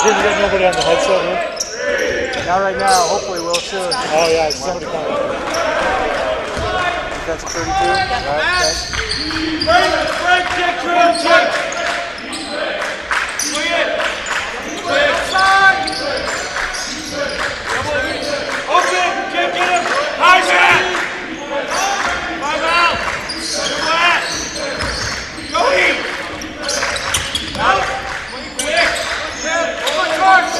Jim, you got nobody on the headset here? Not right now. Hopefully we'll soon. Oh yeah, it's somebody coming. That's 32? Right, Break, check, check. Swing it. Outside. Open, get him. High man. 5 out. Go eat. Out. Quick. Over charge.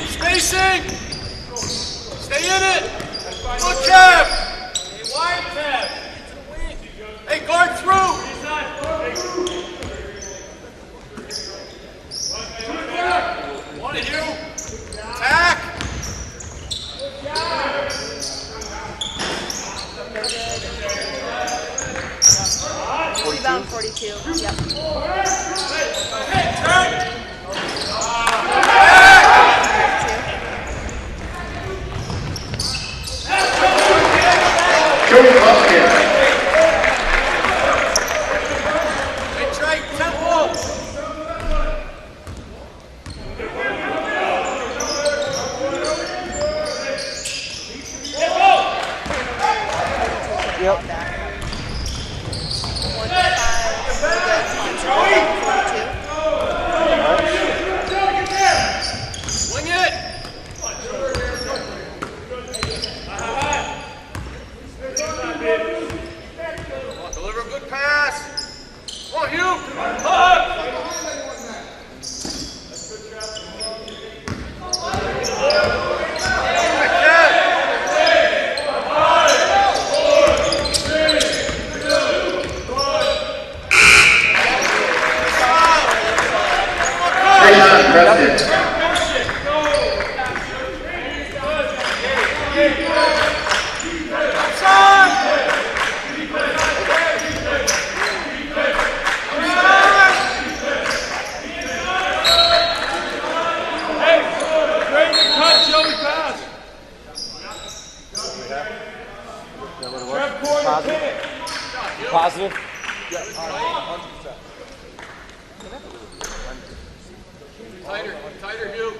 Spacing! Stay in it! Good jab! Hey, wide jab! Hey, guard through! One of you! Attack! Rebound 42. Yep. Hey, turn! Joey Buskett. Hey, Trey, tempo! Yep. 42. Swing it! Deliver a good pass. Come on, Hugh. Positive? Tighter, Hugh.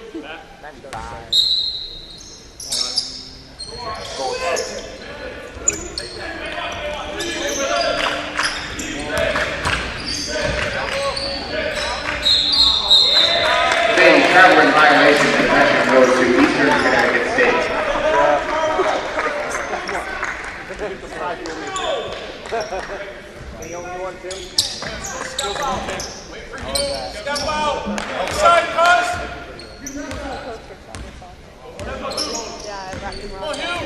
95. Today, traveling violation possession goes to Eastern Connecticut State. You only want two? Step out. Wait for you. Step out. Outside, cuz. Yeah, I got him Come wrong. on, Hugh.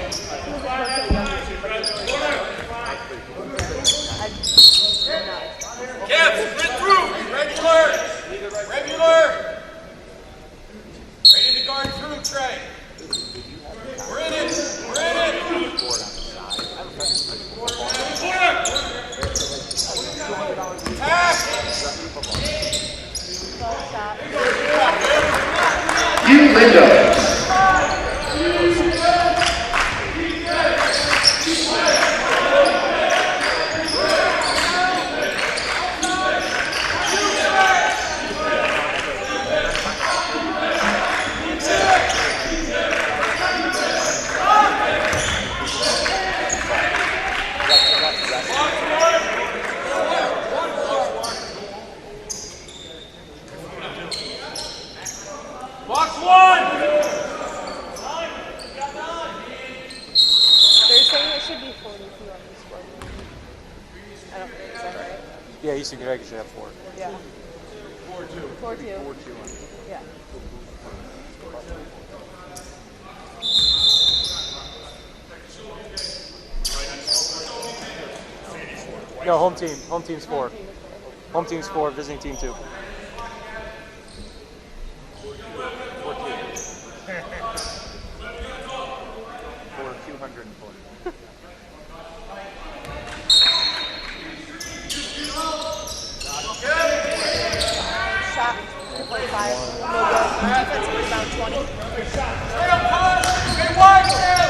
Kev, sprint through. Regular. Ready to guard through, Trey. We're in it. Attack. Hugh Lindo. Box one. They're saying it should be 42 on this one. I don't think so, right? Yeah, Eastern Connecticut should have 4. Yeah. 4-2. 4-2. 4-2. Yeah. No, home team. Home team's 4. Home team's 4, visiting team 2. 240. Shot 2.5. No good. Defensive rebound 20. Stay wide, Kev.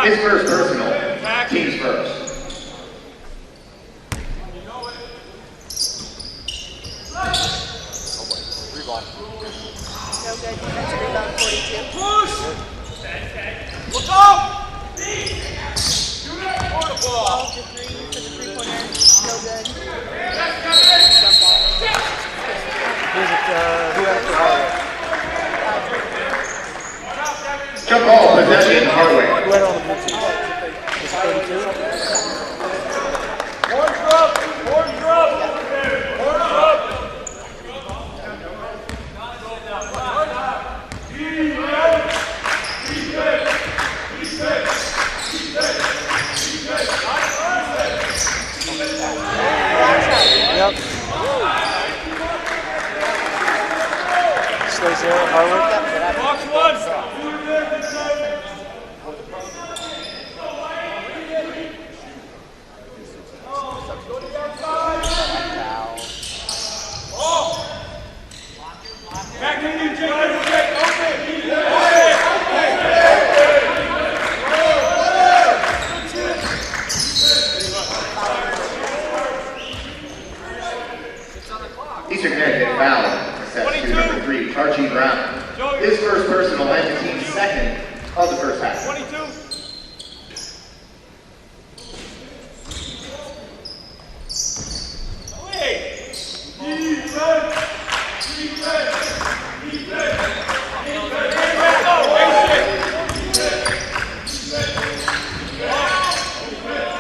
His first personal. Teams first. Rebound. No good. Defensive rebound 42. Push! Look up! Ball to 3 for the three-pointer. No good. Who had it for Hartwick? Jump ball possession, Hartwick. Who had it on the blue team? Was it 32? Horns up! Horns up! Horns up! Yep. Stays there, Hartwick. Box one! Back in you, Jake. Open. Eastern Connecticut foul. Sets to number 3, Archie Brown. His first personal and the team's second of the first half. 22.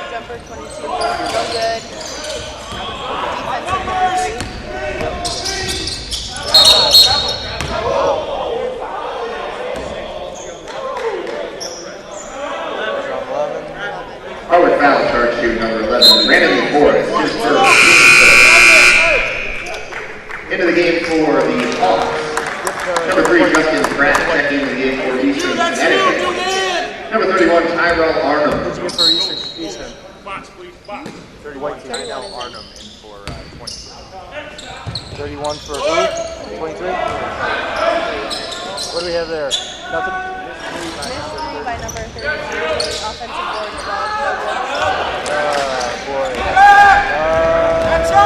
Jumper 22. No good. Defensive number 3. Hartwick foul charge to number 11, Brandon Forrest. His first. Into the game for the Hawks. Number 3, Justin Pratt checking the game for Eastern Connecticut. Number 31, Tyrell Arnhem. Who'd you get for Eastern? Box, please. Box. 31 team. Arnhem in for 23. 31 for who? 23? What do we have there? Nothing? Missed 3 by number 32. Offensive board 12. No Boy. Catch up!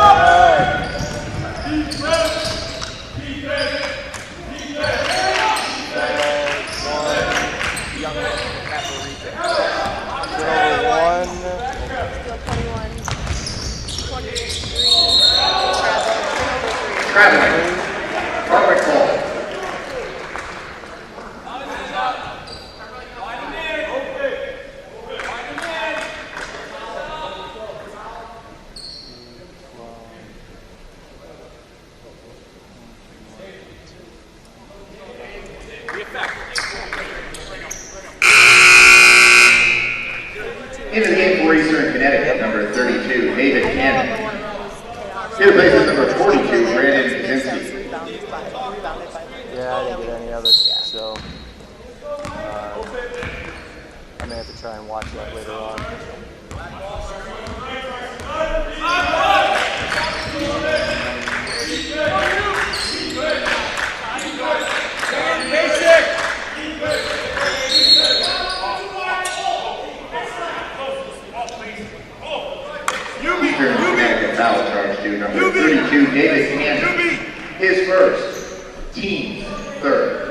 Traveling. Hartwick ball. Into the game for Eastern Connecticut, number 32, David Conn. He replaces number 42, Brandon Kaczynski. Yeah, I didn't get any of it, so I may have to try and watch that later on. Basic! Eastern Connecticut foul charge to number 32, David Conn. His first, team third.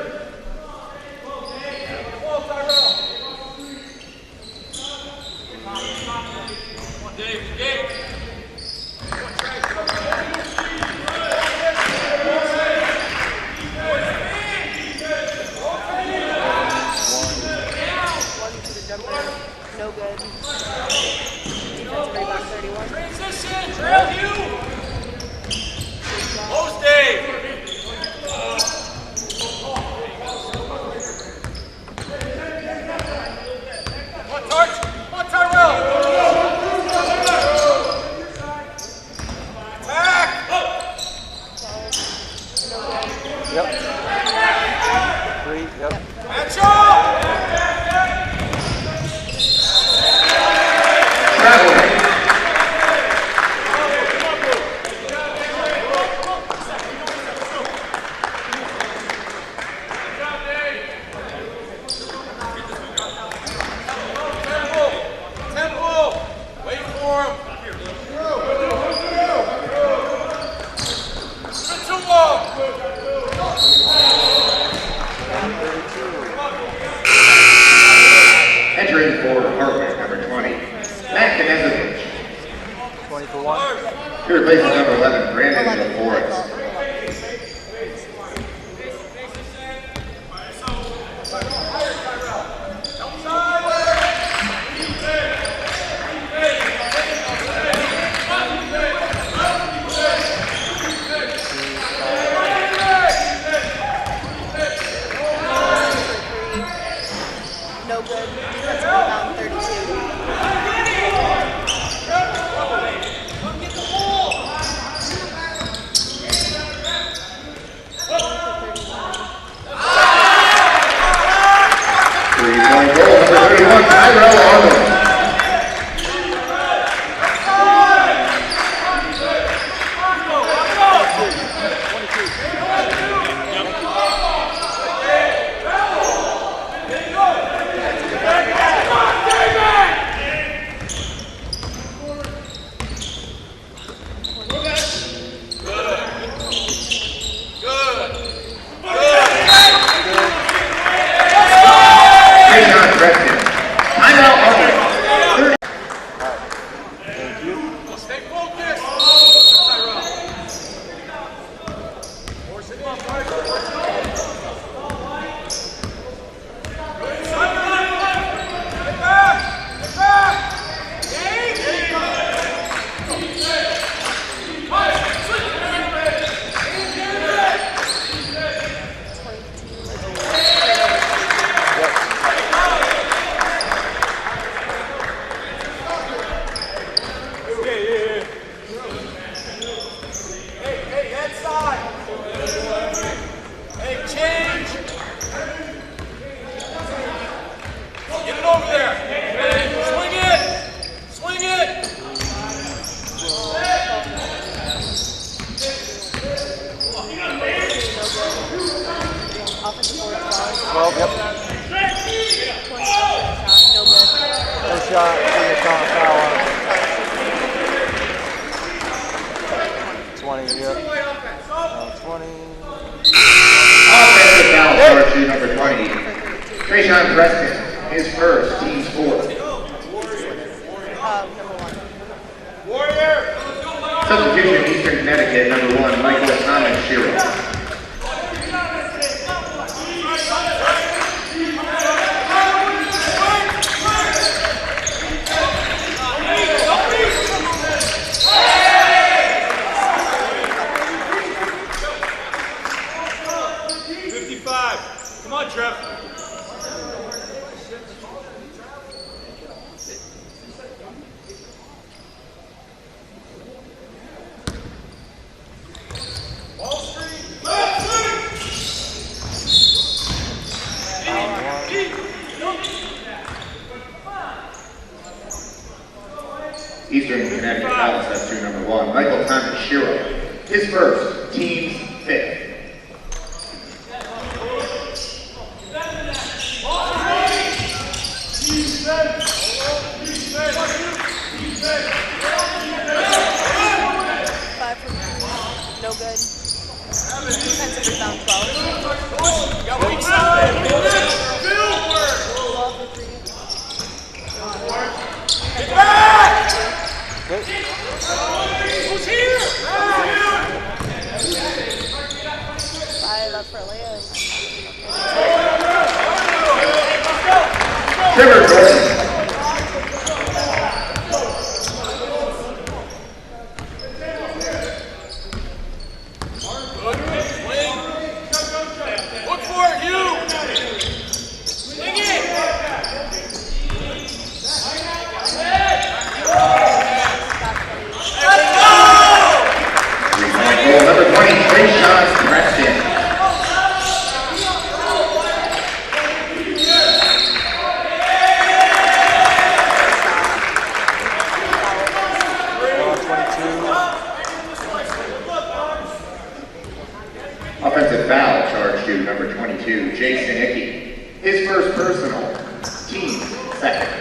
No good. Defensive rebound 31. Transition! Trail you! Close, Dave! Come on, Tarch! Come on, Tyrell! Back! Yep. 3, yep. Match up! Traveling. He replaces number 11, Brandon LaForest. No good. Defensive rebound, 32. Three-point goal, number 31, Tyrell Arnold. Stay focused. Offensive board 12. 12, yep. 20 shot, no good. No shot, take a shot, foul on it. 20, yep. 20. Offensive foul, charge to number 20. Trayshawn Preston, his first, team's fourth. Number 1. Substitution, Eastern Connecticut, number 1, Michael Thomas Shiro. Come on, Trev. Wall Street. Eastern Connecticut foul substitute number 1, Michael Thomas Shiro. His first, team's fifth. No good. Defensive rebound 12. Got weak side. 12 for 3. Get back! Who's here? 5 up for layup. Trevor Gordon. Look for it, you! Swing it! Let's go! Three-point goal, number 20, Trayshawn Preston. Offensive foul charge to number 22, Jason Icky. His first personal, team second.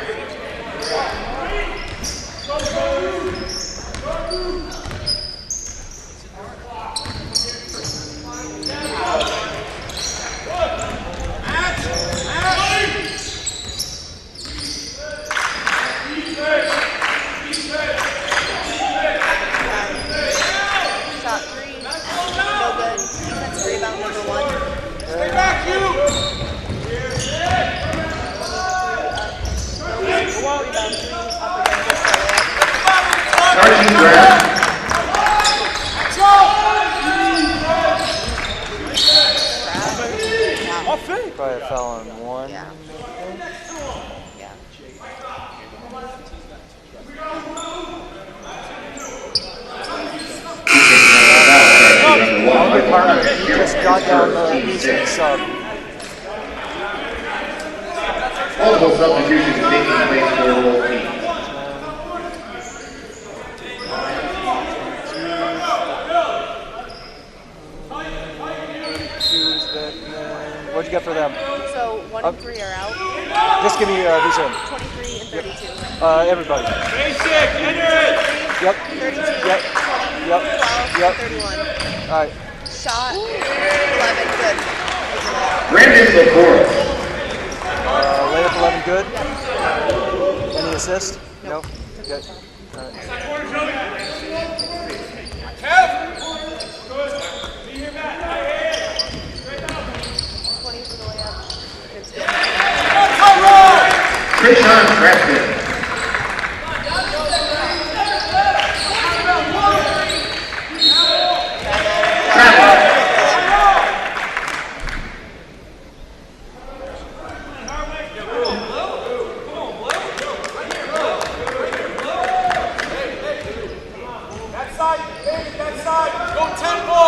probably a foul on one. Yeah. Yeah. Good partner. He just got down the Eastern sub. Multiple substitutions taking place for both teams. What'd you get for them? So 1 and 3 are out. Just give me who's in. 23 and 32. Everybody. Basic, enter it! Yep. 32. Yep. 20. Yep. 12. Yep. 31. All right. Shot. 11. Good. Brandon LaForest. Layup 11. Good. Any assist? No. Good. All right. Kev! 20 for the layup. It's good. Krishan Preston. Travel. That side, David, that side. Go tempo.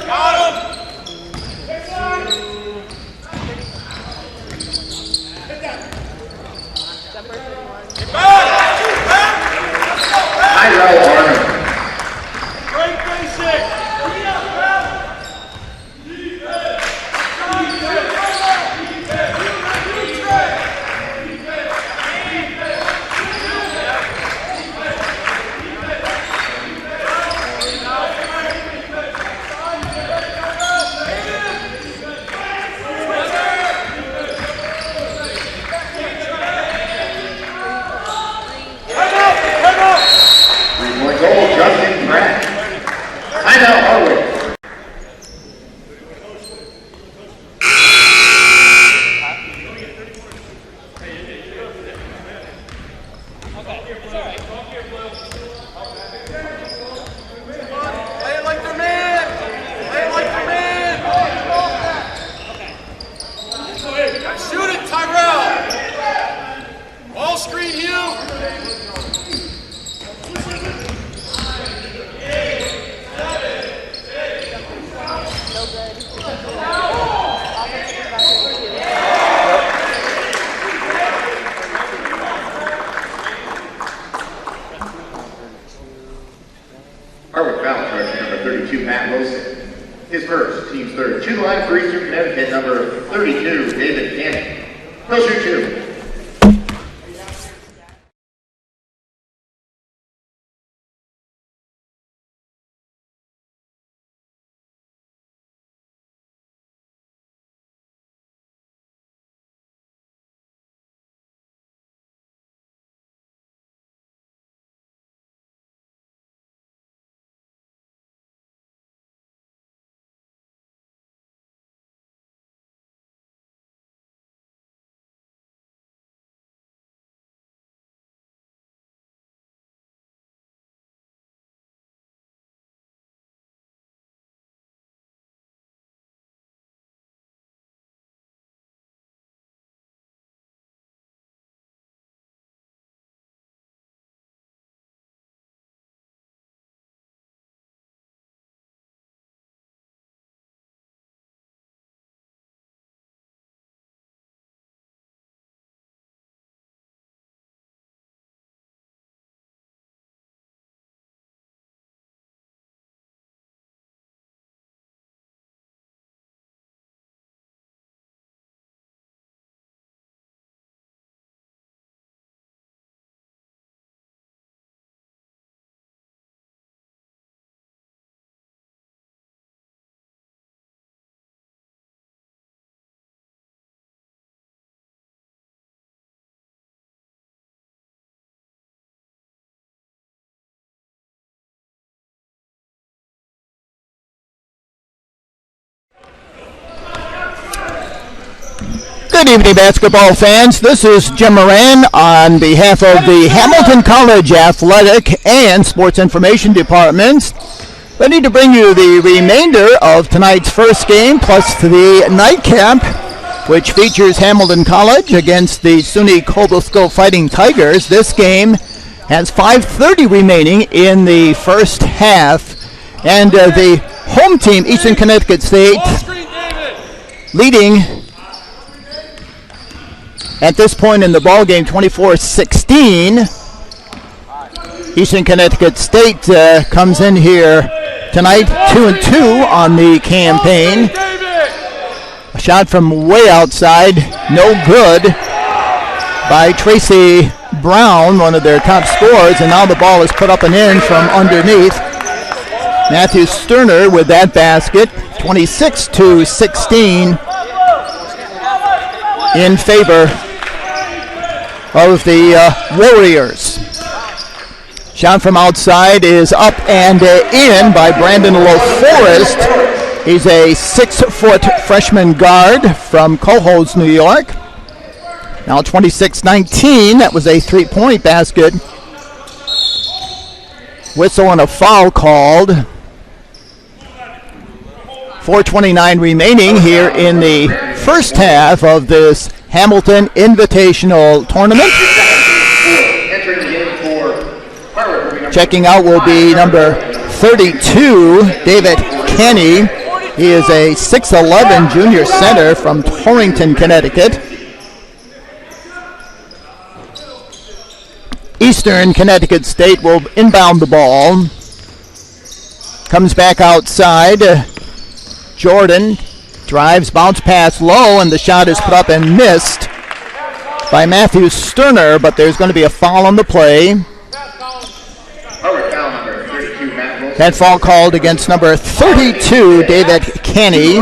Got him. Jumper 31. Tyrell Arnold. Great basic. Three-point goal, Justin Pratt. Timeout, Hartwick. Play it like the man. Play it like the man. Shoot it, Tyrell. Ball screen, Hugh. No good. Offensive rebound 32. Hartwick foul charge number 32, Matt Wilson. His first, team's third. To the line for Eastern Connecticut, number 32, David Cannon. He'll shoot two. Good evening, basketball fans. This is Jim Moran on behalf of the Hamilton College Athletic and Sports Information Departments. Ready to bring you the remainder of tonight's first game, plus the nightcap, which features Hamilton College against the SUNY Cobblesco Fighting Tigers. This game has 5:30 remaining in the first half, and the home team, Eastern Connecticut State, leading at this point in the ball game 24-16. Eastern Connecticut State comes in here tonight 2-2 on the campaign. A shot from way outside, no good by Tracy Brown, one of their top scorers, and now the ball is put up and in from underneath. Matthew Sterner with that basket, 26-16 in favor of the Warriors. Shot from outside is up and in by Brandon LaForest. He's a 6-foot freshman guard from Cohoes, New York. Now 26-19, that was a three-point basket. Whistle and a foul called. 4:29 remaining here in the first half of this Hamilton Invitational Tournament. Checking out will be number 32, David Kenny. He is a 6'11 junior center from Torrington, Connecticut. Eastern Connecticut State will inbound the ball. Comes back outside. Jordan drives, bounce pass low, and the shot is put up and missed by Matthew Sterner, but there's going to be a foul on the play. That foul called against number 32, David Kenny.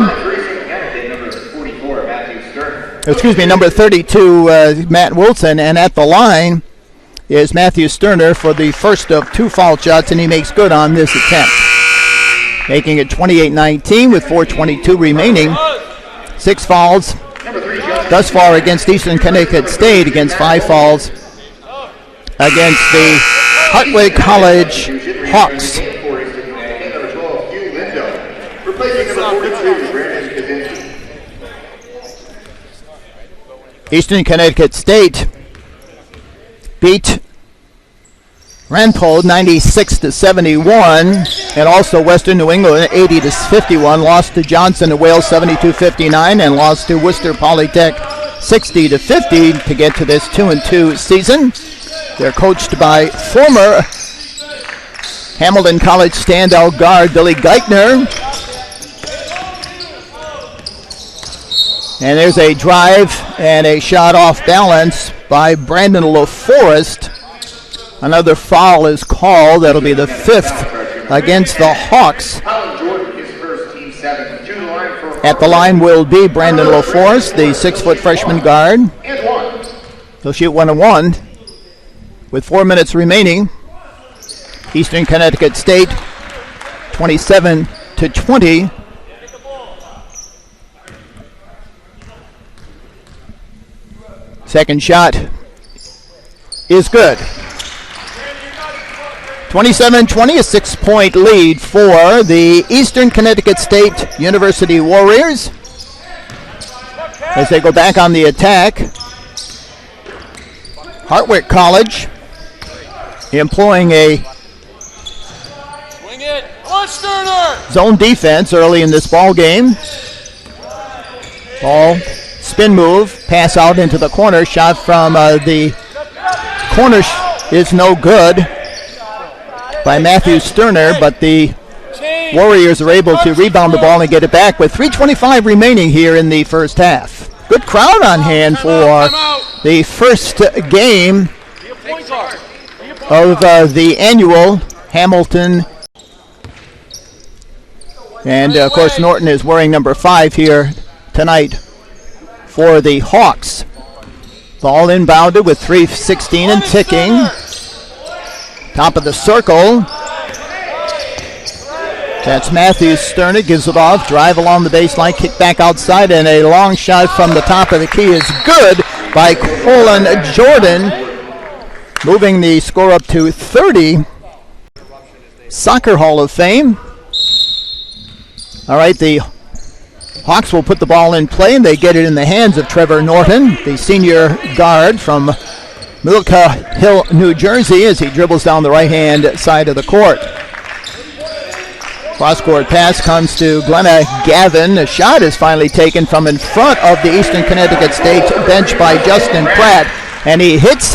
Excuse me, number 32, Matt Wilson. And at the line is Matthew Sterner for the first of two foul shots, and he makes good on this attempt. Making it 28-19 with 4:22 remaining. 6 fouls thus far against Eastern Connecticut State, against 5 fouls against the Hartwick College Hawks. Eastern Connecticut State beat Ranpo 96-71, and also Western New England 80-51. Lost to Johnson and Wales 72-59, and lost to Worcester Polytech 60-50 to get to this 2-2 season. They're coached by former Hamilton College standout guard Billy Geithner. And there's a drive and a shot off balance by Brandon LaForest. Another foul is called. That'll be the 5th against the Hawks. At the line will be Brandon LaForest, the 6-foot freshman guard. He'll shoot 1-1 with 4 minutes remaining. Eastern Connecticut State 27-20. Second shot is good. 27-20, a 6-point lead for the Eastern Connecticut State University Warriors as they go back on the attack. Hartwick College employing a zone defense early in this ball game. Ball, spin move, pass out into the corner. Shot from the corner is no good by Matthew Sterner, but the Warriors are able to rebound the ball and get it back with 3:25 remaining here in the first half. Good crowd on hand for the first game of the annual Hamilton. And, of course, Norton is wearing number 5 here tonight for the Hawks. Ball inbounded with 3:16 and ticking. Top of the circle. That's Matthew Sterner, gives it off, drive along the baseline, kick back outside, and a long shot from the top of the key is good by Colin Jordan, moving the score up to 30. Soccer Hall of Fame. All right, the Hawks will put the ball in play, and they get it in the hands of Trevor Norton, the senior guard from Milka Hill, New Jersey, as he dribbles down the right-hand side of the court. Cross-court pass comes to Glenna Gavin. A shot is finally taken from in front of the Eastern Connecticut State bench by Justin Pratt, and he hits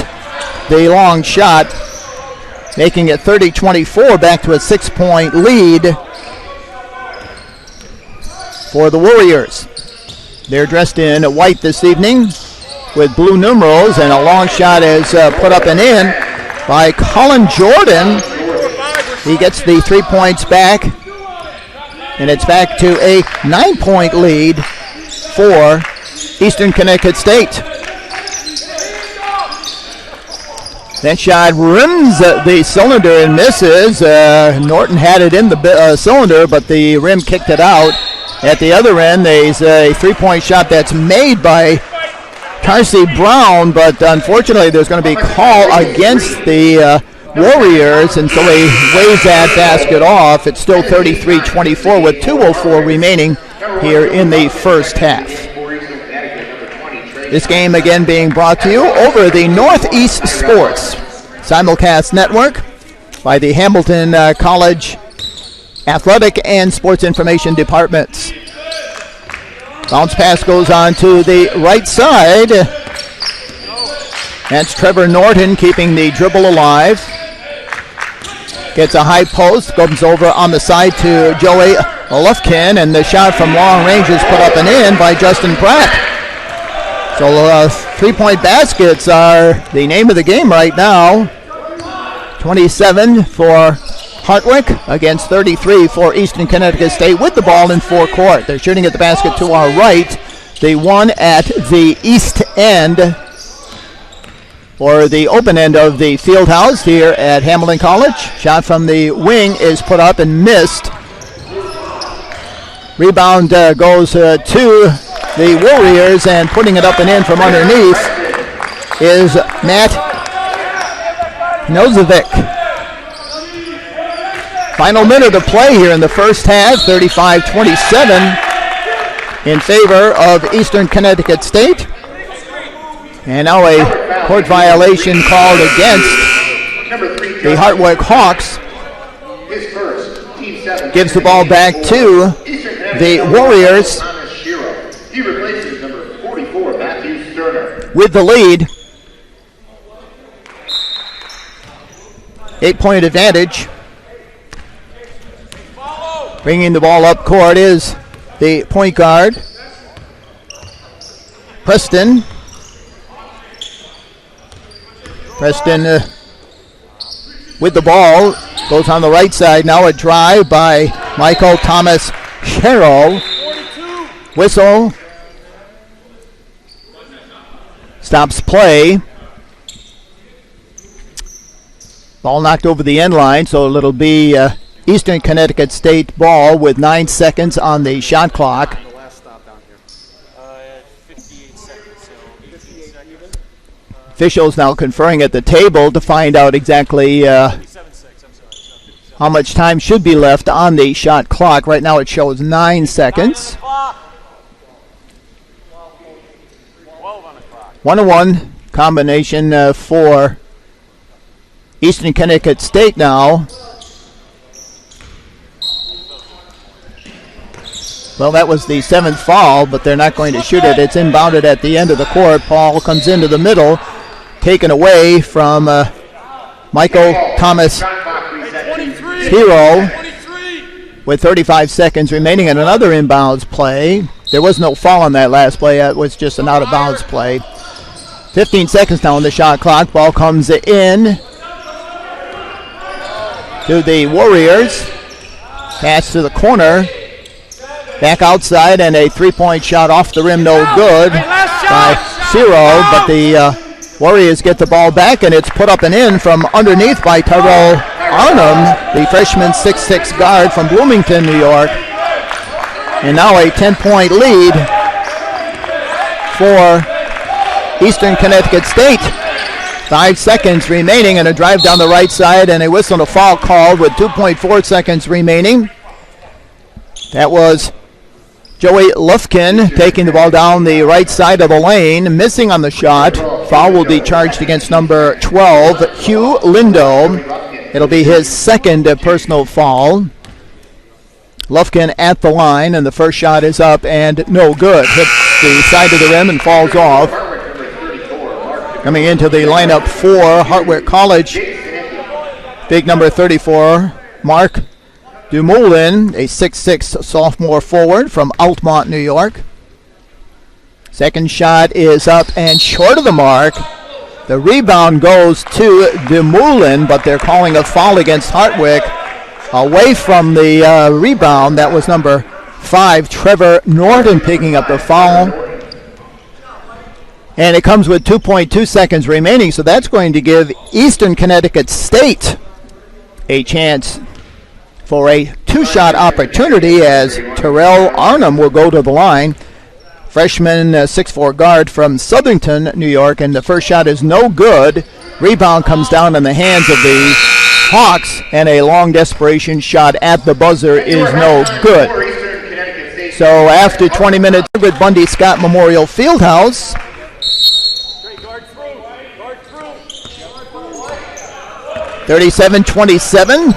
the long shot, making it 30-24, back to a 6-point lead for the Warriors. They're dressed in white this evening with blue numerals, and a long shot is put up and in by Colin Jordan. He gets the 3 points back, and it's back to a 9-point lead for Eastern Connecticut State. That shot rims the cylinder and misses. Norton had it in the cylinder, but the rim kicked it out. At the other end, there's a 3-point shot that's made by Tarcy Brown, but unfortunately there's going to be a call against the Warriors, and so he waves that basket off. It's still 33-24 with 2:04 remaining here in the first half. This game again being brought to you over the Northeast Sports Simulcast Network by the Hamilton College Athletic and Sports Information Departments. Bounce pass goes on to the right side. That's Trevor Norton keeping the dribble alive. Gets a high post, comes over on the side to Joey Lufkin, and the shot from long range is put up and in by Justin Pratt. So 3-point baskets are the name of the game right now. 27 for Hartwick against 33 for Eastern Connecticut State with the ball in forecourt. They're shooting at the basket to our right. The one at the east end, or the open end of the field house here at Hamilton College. Shot from the wing is put up and missed. Rebound goes to the Warriors, and putting it up and in from underneath is Matt Nozovic. Final minute of play here in the first half, 35-27 in favor of Eastern Connecticut State. And now a court violation called against the Hartwick Hawks. Gives the ball back to the Warriors with the lead. 8-point advantage. Bringing the ball up court is the point guard, Preston. Preston with the ball, goes on the right side. Now a drive by Michael Thomas Sherrill. Whistle. Stops play. Ball knocked over the end line, so it'll be Eastern Connecticut State ball with 9 seconds on the shot clock. The last stop down here. 58 seconds, so 18 seconds. Officials now conferring at the table to find out exactly how much time should be left on the shot clock. Right now it shows 9 seconds. 1-1 combination for Eastern Connecticut State now. Well, that was the 7th foul, but they're not going to shoot it. It's inbounded at the end of the court. Paul comes into the middle, taken away from Michael Thomas Hero with 35 seconds remaining, and another inbounds play. There was no foul on that last play. It was just an out-of-bounds play. 15 seconds now on the shot clock. Ball comes in to the Warriors. Pass to the corner. Back outside, and a 3-point shot off the rim, no good by Ciro, but the Warriors get the ball back, and it's put up and in from underneath by Tyrell Arnhem, the freshman 6'6" guard from Bloomington, New York. And now a 10-point lead for Eastern Connecticut State. 5 seconds remaining, and a drive down the right side, and a whistle and a foul called with 2.4 seconds remaining. That was Joey Lufkin taking the ball down the right side of the lane, missing on the shot. Foul will be charged against number 12, Hugh Lindo. It'll be his second personal foul. Lufkin at the line, and the first shot is up and no good. Hits the side of the rim and falls off. Coming into the lineup for Hartwick College, big number 34, Mark Dumoulin, a 6'6" sophomore forward from Altamont, New York. Second shot is up and short of the mark. The rebound goes to Dumoulin, but they're calling a foul against Hartwick. Away from the rebound, that was number 5, Trevor Norton, picking up the foul. And it comes with 2.2 seconds remaining, so that's going to give Eastern Connecticut State a chance for a two-shot opportunity as Terrell Arnhem will go to the line. Freshman 6'4" guard from Southington, New York, and the first shot is no good. Rebound comes down in the hands of the Hawks, and a long desperation shot at the buzzer is no good. So after 20 minutes with Bundy Scott Memorial Fieldhouse, 37-27.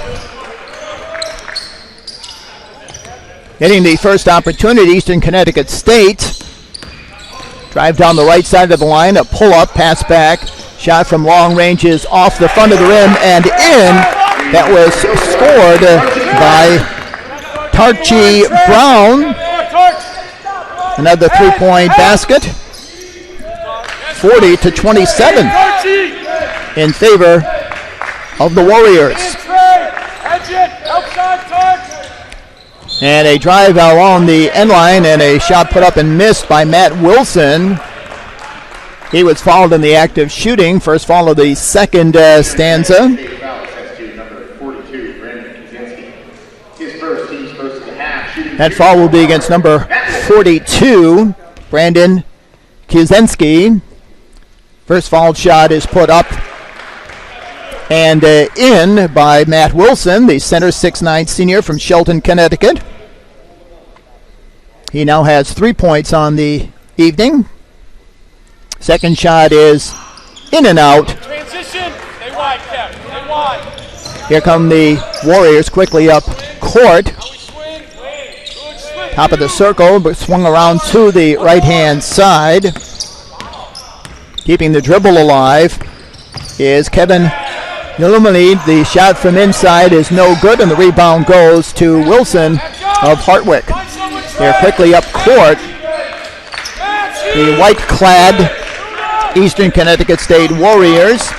Getting the first opportunity, Eastern Connecticut State. Drive down the right side of the line, a pull-up, pass back. Shot from long range is off the front of the rim and in. That was scored by Tarchi Brown. Another three-point basket. 40-27 in favor of the Warriors. And a drive along the end line and a shot put up and missed by Matt Wilson. He was fouled in the act of shooting. First foul of the second stanza. That foul will be against number 42, Brandon Kuzensky. First foul shot is put up and in by Matt Wilson, the center 6'9" senior from Shelton, Connecticut. He now has 3 points on the evening. Second shot is in and out. Transition. Stay wide, Kev. Stay wide. Here come the Warriors quickly up court. Top of the circle, but swung around to the right-hand side. Keeping the dribble alive is Kevin Nilumani. The shot from inside is no good, and the rebound goes to Wilson of Hartwick. They're quickly up court. The white-clad Eastern Connecticut State Warriors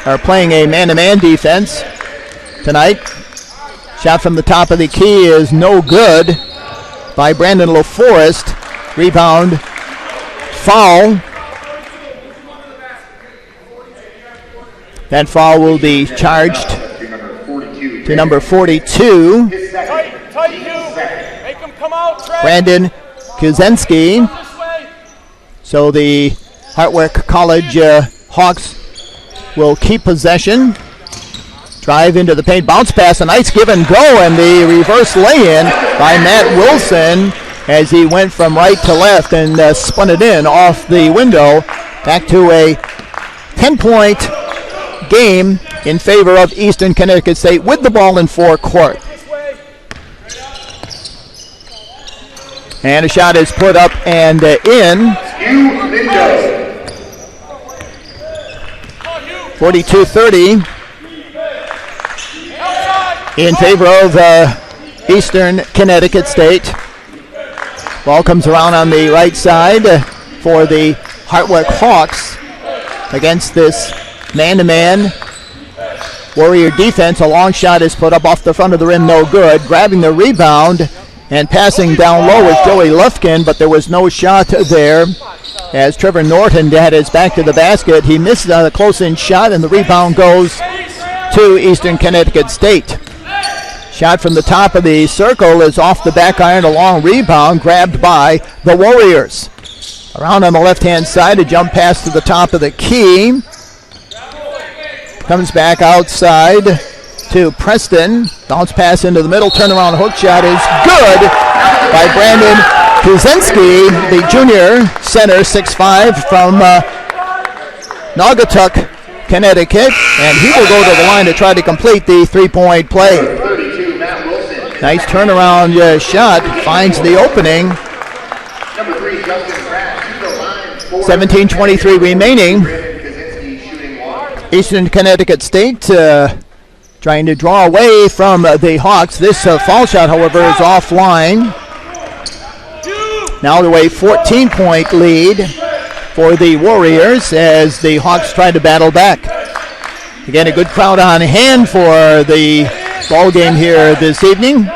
are playing a man-to-man defense tonight. Shot from the top of the key is no good by Brandon LaForest. Rebound, foul. That foul will be charged to number 42, Brandon Kuzensky. So the Hartwick College Hawks will keep possession. Drive into the paint, bounce pass, a nice give and go, and the reverse lay-in by Matt Wilson as he went from right to left and spun it in off the window. Back to a 10-point game in favor of Eastern Connecticut State with the ball in forecourt. And a shot is put up and in. 42-30 in favor of Eastern Connecticut State. Ball comes around on the right side for the Hartwick Hawks against this man-to-man Warrior defense. A long shot is put up off the front of the rim, no good. Grabbing the rebound and passing down low with Joey Lufkin, but there was no shot there as Trevor Norton had his back to the basket. He missed a close-in shot, and the rebound goes to Eastern Connecticut State. Shot from the top of the circle is off the back iron, a long rebound grabbed by the Warriors. Around on the left-hand side, a jump pass to the top of the key. Comes back outside to Preston. Bounce pass into the middle, turnaround hook shot is good by Brandon Kuzinski, the junior center, 6'5", from Naugatuck, Connecticut, and he will go to the line to try to complete the three-point play. Nice turnaround shot, finds the opening. 17:23 remaining. Eastern Connecticut State trying to draw away from the Hawks. This foul shot, however, is offline. Now to a 14-point lead for the Warriors as the Hawks try to battle back. Again, a good crowd on hand for the ball game here this evening.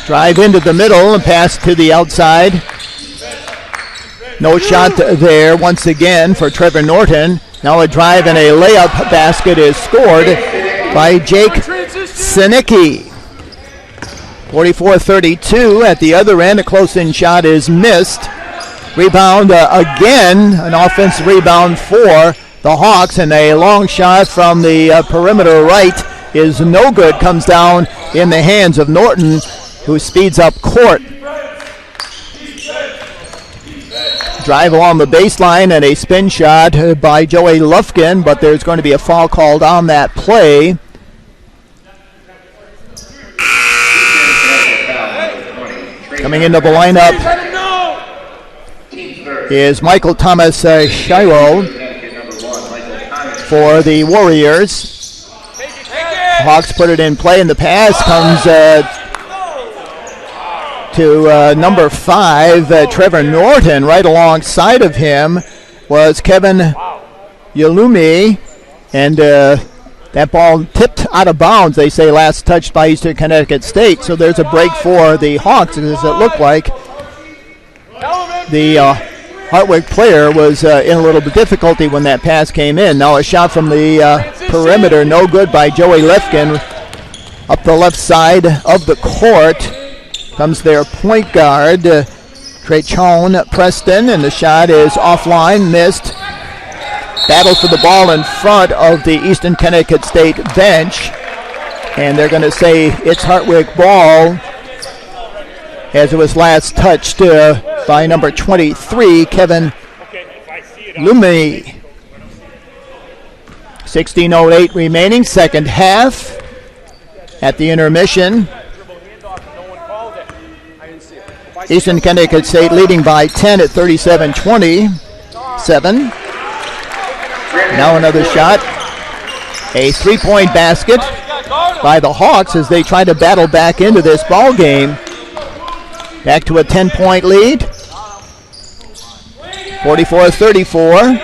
Drive into the middle and pass to the outside. No shot there once again for Trevor Norton. Now a drive and a layup basket is scored by Jake Sinicki. 44-32 at the other end. A close-in shot is missed. Rebound again, an offensive rebound for the Hawks, and a long shot from the perimeter right is no good. Comes down in the hands of Norton, who speeds up court. Drive along the baseline and a spin shot by Joey Lufkin, but there's going to be a foul called on that play. Coming into the lineup is Michael Thomas Shiro for the Warriors. Hawks put it in play, and the pass comes to number 5, Trevor Norton. Right alongside of him was Kevin Yalumi, and that ball tipped out of bounds, they say, last touched by Eastern Connecticut State. So there's a break for the Hawks, as it looked like the Hartwick player was in a little bit of difficulty when that pass came in. Now a shot from the perimeter, no good by Joey Lifkin. Up the left side of the court comes their point guard, Trechon Preston, and the shot is offline, missed. Battle for the ball in front of the Eastern Connecticut State bench, and they're going to say it's Hartwick ball, as it was last touched by number 23, Kevin Lumi. 16:08 remaining, second half at the intermission. Eastern Connecticut State leading by 10 at 37-27. Now another shot. A three-point basket by the Hawks as they try to battle back into this ball game. Back to a 10-point lead. 44-34.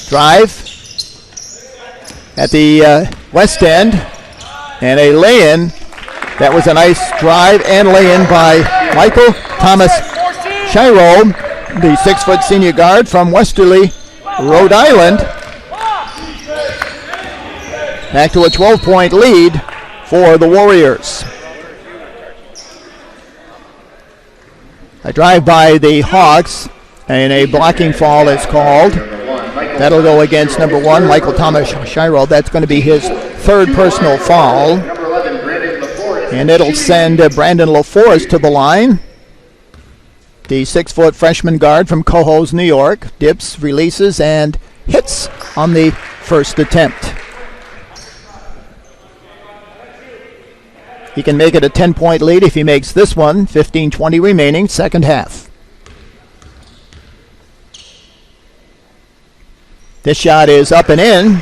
Drive at the west end. And a lay-in. That was a nice drive and lay-in by Michael Thomas Shiro, the 6-foot senior guard from Westerly, Rhode Island. Back to a 12-point lead for the Warriors. A drive by the Hawks, and a blocking foul is called. That'll go against number 1, Michael Thomas Shiro. That's going to be his third personal foul. And it'll send Brandon LaForest to the line. The 6-foot freshman guard from Cohoes, New York. Dips, releases, and hits on the first attempt. He can make it a 10-point lead if he makes this one. 15:20 remaining, second half. This shot is up and in.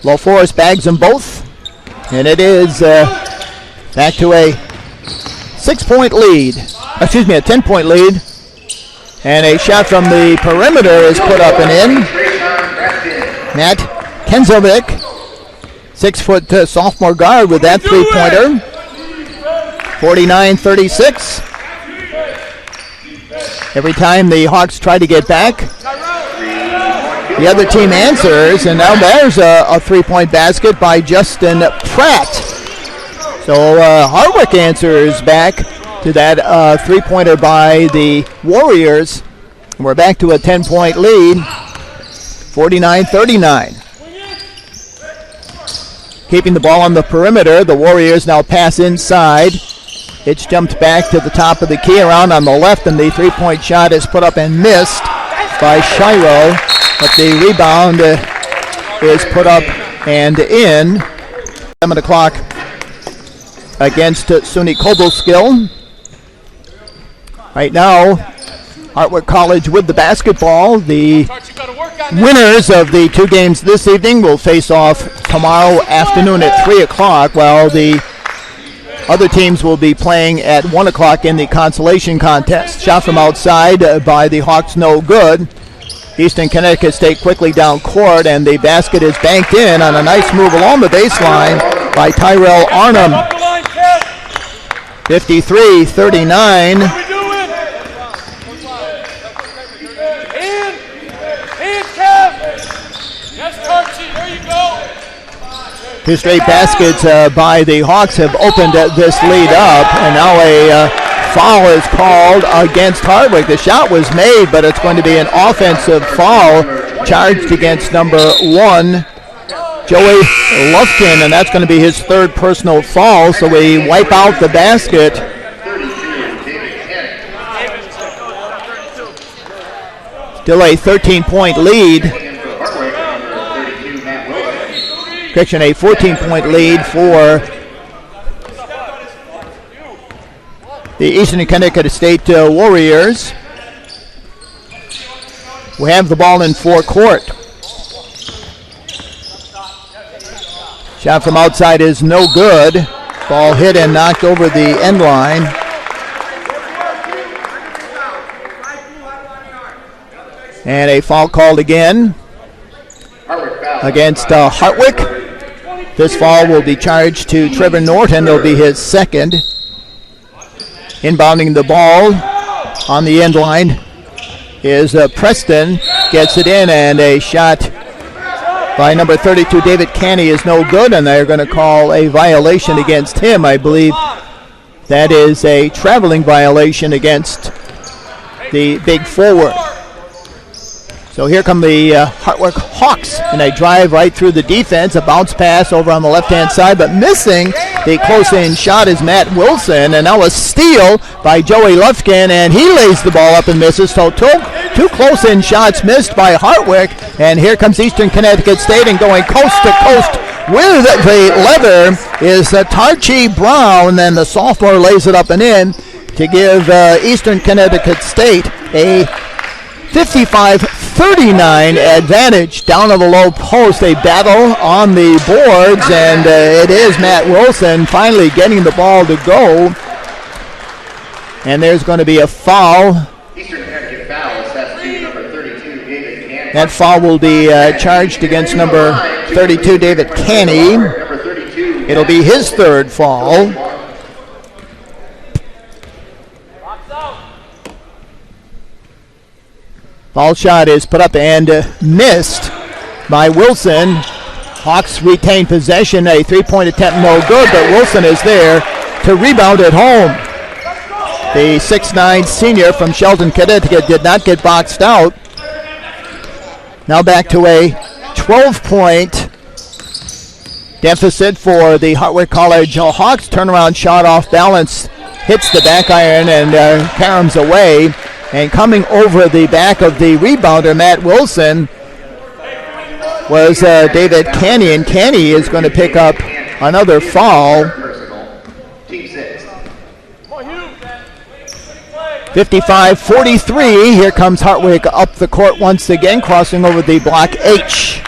LaForest bags them both. And it is back to a 6-point lead. Excuse me, a 10-point lead. And a shot from the perimeter is put up and in. Matt Kenzovic, 6-foot sophomore guard with that three-pointer. 49-36. Every time the Hawks try to get back, the other team answers, and now there's a three-point basket by Justin Pratt. So Hartwick answers back to that three-pointer by the Warriors. We're back to a 10-point lead. 49-39. Keeping the ball on the perimeter, the Warriors now pass inside. It's jumped back to the top of the key around on the left, and the three-point shot is put up and missed by Shiro, but the rebound is put up and in. 7 o'clock against SUNY Cobleskill. Right now, Hartwick College with the basketball. The winners of the two games this evening will face off tomorrow afternoon at 3 o'clock, while the other teams will be playing at 1 o'clock in the consolation contest. Shot from outside by the Hawks, no good. Eastern Connecticut State quickly down court, and the basket is banked in on a nice move along the baseline by Tyrell Arnhem. 53-39. Two straight baskets by the Hawks have opened this lead up, and now a foul is called against Hartwick. The shot was made, but it's going to be an offensive foul charged against number 1, Joey Lufkin, and that's going to be his third personal foul, so we wipe out the basket. Still a 13-point lead. Correction, a 14-point lead for the Eastern Connecticut State Warriors. We have the ball in forecourt. Shot from outside is no good. Ball hit and knocked over the end line. And a foul called again against Hartwick. This foul will be charged to Trevor Norton. It'll be his second. Inbounding the ball on the end line is Preston. Gets it in, and a shot by number 32, David Canny, is no good, and they're going to call a violation against him. I believe that is a traveling violation against the big forward. So here come the Hartwick Hawks, and they drive right through the defense. A bounce pass over on the left-hand side, but missing the close-in shot is Matt Wilson, and now a steal by Joey Lufkin, and he lays the ball up and misses. So two close-in shots missed by Hartwick, and here comes Eastern Connecticut State, and going coast to coast with the leather is Tarchi Brown, and the sophomore lays it up and in to give Eastern Connecticut State a 55-39 advantage. Down on the low post, a battle on the boards, and it is Matt Wilson finally getting the ball to go. And there's going to be a foul. Eastern Connecticut foul assessed to number 32, David Canny. That foul will be charged against number 32, David Canny. It'll be his third foul. Foul shot is put up and missed by Wilson. Hawks retain possession. A three-point attempt, no good, but Wilson is there to rebound at home. The 6'9 senior from Shelton, Connecticut did not get boxed out. Now back to a 12-point deficit for the Hartwick College Hawks. Turnaround shot off balance, hits the back iron and caroms away. And coming over the back of the rebounder, Matt Wilson, was David Canny, and Canny is going to pick up another foul. 55-43. Here comes Hartwick up the court once again, crossing over the block H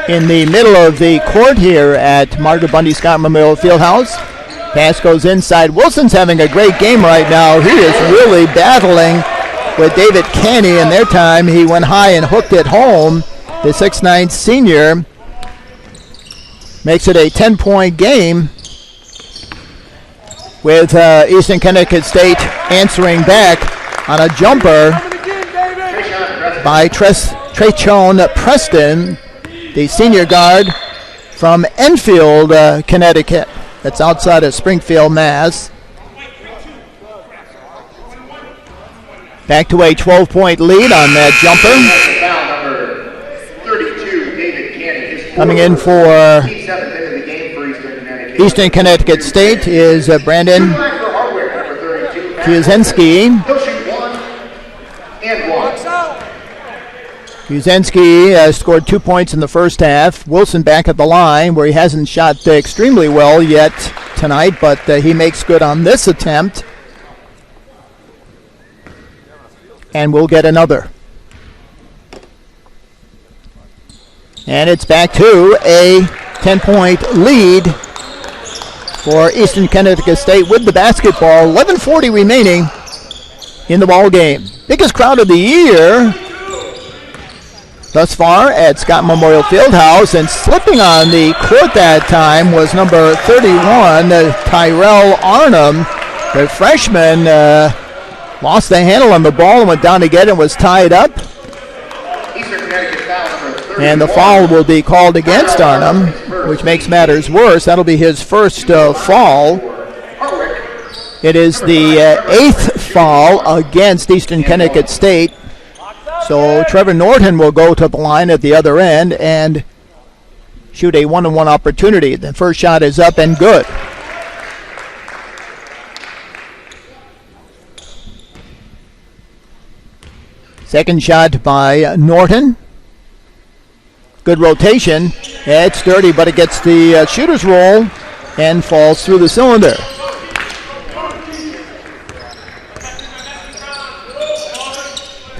in the middle of the court here at Margaret Bundy Scott Memorial Fieldhouse. Pass goes inside. Wilson's having a great game right now. He is really battling with David Canny. In their time, he went high and hooked it home. The 6'9 senior makes it a 10-point game with Eastern Connecticut State answering back on a jumper by Trechon Preston, the senior guard from Enfield, Connecticut. That's outside of Springfield, Mass. Back to a 12-point lead on that jumper. Coming in for Team 7th into the game for Eastern Connecticut. Eastern Connecticut State is Brandon Two lines for Hartwick, number 32. Kuzinski. He'll shoot 1 and 1. Kuzinski scored 2 points in the first half. Wilson back at the line where he hasn't shot extremely well yet tonight, but he makes good on this attempt. And we'll get another. And it's back to a 10-point lead for Eastern Connecticut State with the basketball. 11:40 remaining in the ball game. Biggest crowd of the year thus far at Scott Memorial Fieldhouse, and slipping on the court that time was number 31, Tyrell Arnhem. The freshman lost the handle on the ball and went down to get it and was tied up. Eastern Connecticut foul number 31. And the foul will be called against Arnhem, which makes matters worse. That'll be his first foul. It is the 8th foul against Eastern Connecticut State. So Trevor Norton will go to the line at the other end and shoot a 1-on-1 opportunity. The first shot is up and good. Second shot by Norton. Good rotation. It's dirty, but it gets the shooter's roll and falls through the cylinder.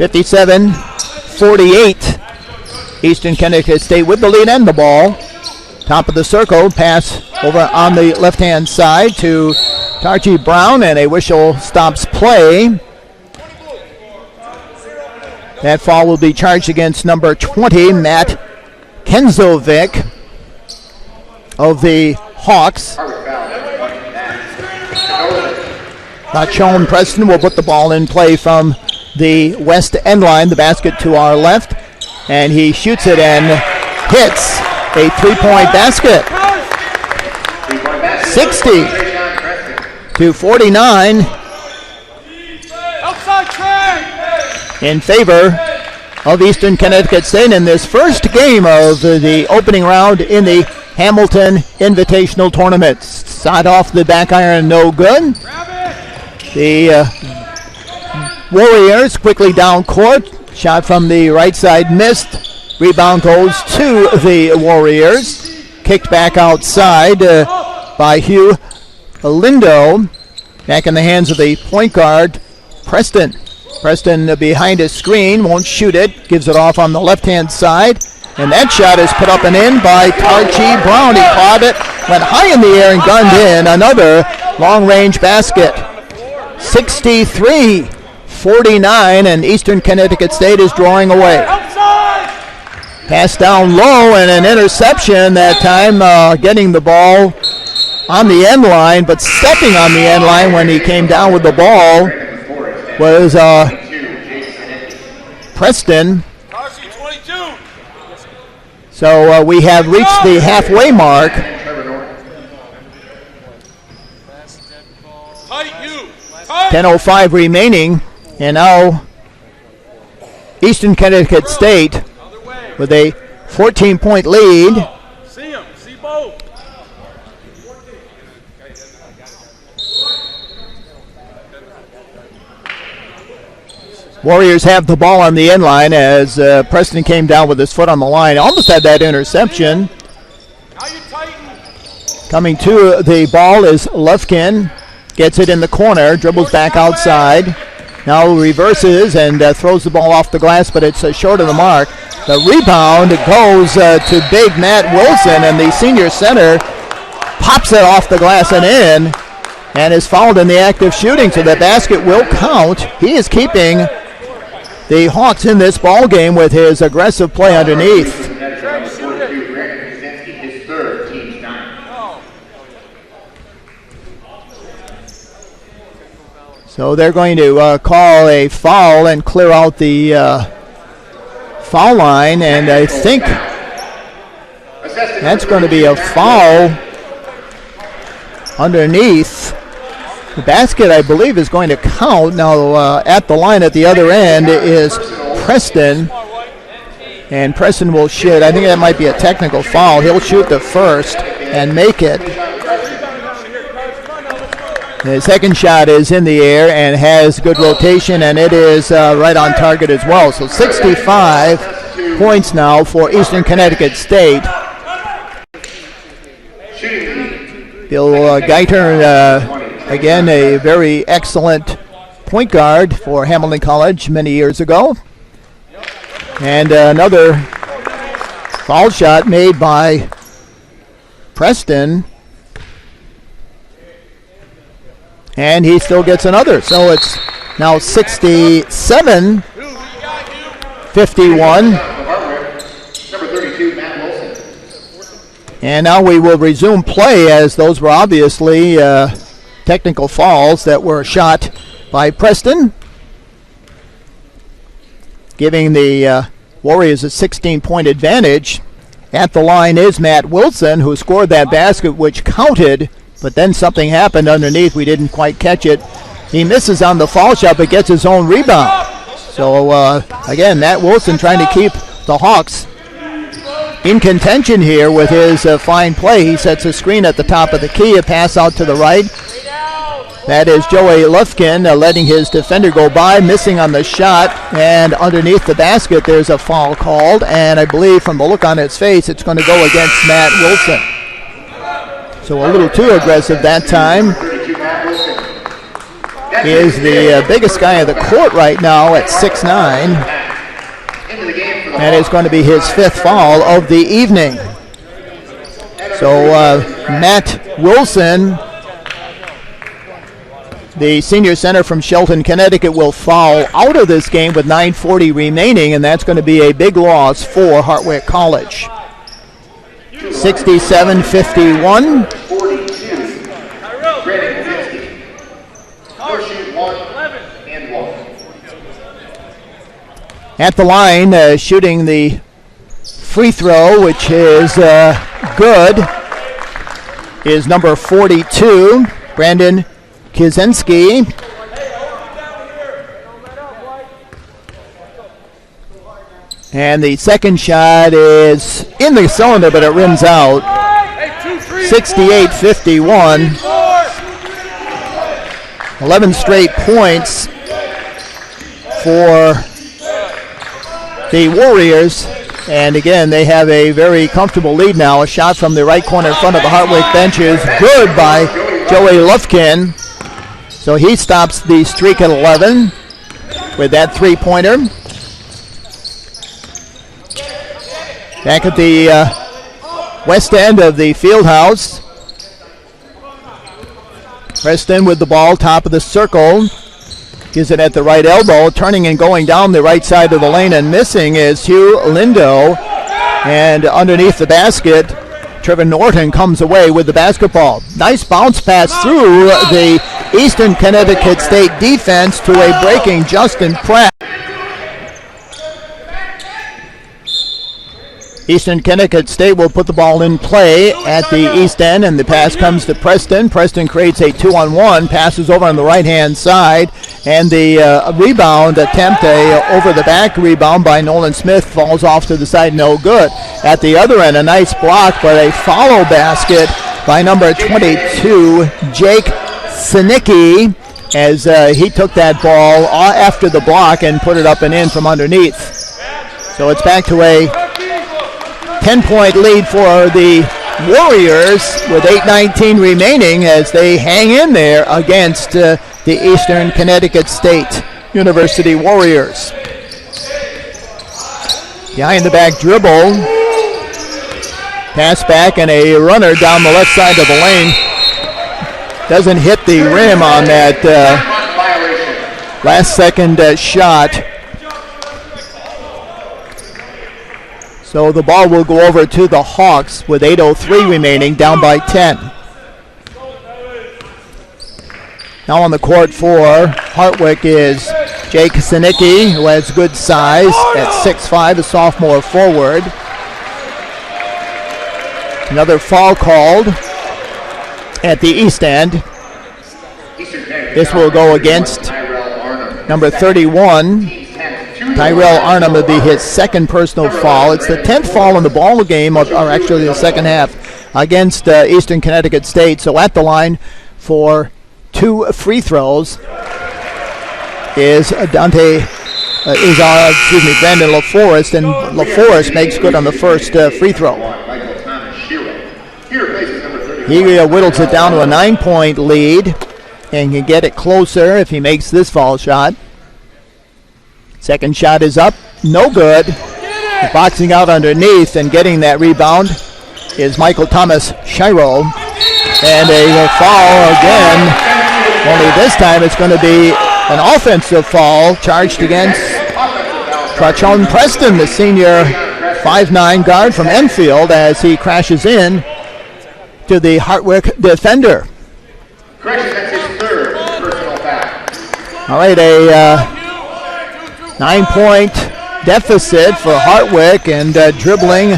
(57-48). Eastern Connecticut State with the lead and the ball. Top of the circle, pass over on the left-hand side to Tarchi Brown, and a whistle stops play. That foul will be charged against number 20, Matt Kenzovic of the Hawks. Not shown. Preston will put the ball in play from the west end line, the basket to our left, and he shoots it and hits a three-point basket. 60-49 in favor of Eastern Connecticut State in this first game of the opening round in the Hamilton Invitational Tournament. Side off the back iron, no good. The Warriors quickly down court. Shot from the right side missed. Rebound goes to the Warriors. Kicked back outside by Hugh Lindo. Back in the hands of the point guard, Preston. Preston behind his screen, won't shoot it. Gives it off on the left-hand side. And that shot is put up and in by Tarchi Brown. He caught it, went high in the air and gunned in. Another long-range basket. 63-49, and Eastern Connecticut State is drawing away. Pass down low and an interception that time, getting the ball on the end line, but stepping on the end line when he came down with the ball was Preston. So we have reached the halfway mark. 10:05 remaining, and now Eastern Connecticut State with a 14-point lead. See both. Warriors have the ball on the end line as Preston came down with his foot on the line. Almost had that interception. Coming to the ball is Lufkin. Gets it in the corner, dribbles back outside. Now reverses and throws the ball off the glass, but it's short of the mark. The rebound goes to big Matt Wilson, and the senior center pops it off the glass and in, and is fouled in the act of shooting, so the basket will count. He is keeping the Hawks in this ball game with his aggressive play underneath. So they're going to call a foul and clear out the foul line, and I think that's going to be a foul underneath. The basket, I believe, is going to count. Now at the line at the other end is Preston. And Preston will shoot. I think that might be a technical foul. He'll shoot the first and make it. The second shot is in the air and has good rotation, and it is right on target as well. So 65 points now for Eastern Connecticut State. Bill Geiter, again, a very excellent point guard for Hamilton College many years ago. And another foul shot made by Preston. And he still gets another. So it's now 67-51. And now we will resume play, as those were obviously technical fouls that were shot by Preston, giving the Warriors a 16-point advantage. At the line is Matt Wilson, who scored that basket, which counted, but then something happened underneath. We didn't quite catch it. He misses on the foul shot, but gets his own rebound. So, again, Matt Wilson trying to keep the Hawks in contention here with his fine play. He sets a screen at the top of the key, a pass out to the right. That is Joey Lufkin letting his defender go by, missing on the shot, and underneath the basket there's a foul called, and I believe from the look on its face it's going to go against Matt Wilson. So a little too aggressive that time. He is the biggest guy on the court right now at 6'9". And it's going to be his fifth foul of the evening. So Matt Wilson, the senior center from Shelton, Connecticut, will foul out of this game with 9:40 remaining, and that's going to be a big loss for Hartwick College. 67-51. At the line, shooting the free throw, which is good, is number 42, Brandon Kizinski. And the second shot is in the cylinder, but it rims out. 68-51. 11 straight points for the Warriors. And again, they have a very comfortable lead now. A shot from the right corner in front of the Hartwick bench is good by Joey Lufkin. So he stops the streak at 11 with that three-pointer. Back at the west end of the field house. Preston with the ball, top of the circle. Gives it at the right elbow, turning and going down the right side of the lane, and missing is Hugh Lindo. And underneath the basket, Trevor Norton comes away with the basketball. Nice bounce pass through the Eastern Connecticut State defense to a breaking Justin Pratt. Eastern Connecticut State will put the ball in play at the east end, and the pass comes to Preston. Preston creates a 2-on-1, passes over on the right-hand side, and the rebound attempt, a over-the-back rebound by Nolan Smith, falls off to the side, no good. At the other end, a nice block, but a follow basket by number 22, Jake Sinicki, as he took that ball after the block and put it up and in from underneath. So it's back to a 10-point lead for the Warriors with 8:19 remaining as they hang in there against the Eastern Connecticut State University Warriors. Behind the back dribble. Pass back and a runner down the left side of the lane. Doesn't hit the rim on that last second shot. So the ball will go over to the Hawks with 8:03 remaining, down by 10. Now on the court for Hartwick is Jake Sinicki, who has good size at 6'5", a sophomore forward. Another foul called at the east end. This will go against number 31, Tyrell Arnhem will be his second personal foul. It's the 10th foul in the ball game, or actually the second half, against Eastern Connecticut State. So at the line for 2 free throws is Brandon LaForest, and LaForest makes good on the first free throw. He whittles it down to a 9-point lead and can get it closer if he makes this foul shot. Second shot is up, no good. Boxing out underneath and getting that rebound is Michael Thomas Shiro. And a foul again, only this time it's going to be an offensive foul charged against Trachon Preston, the senior 5'9" guard from Enfield, as he crashes in to the Hartwick defender. All right, a 9-point deficit for Hartwick, and dribbling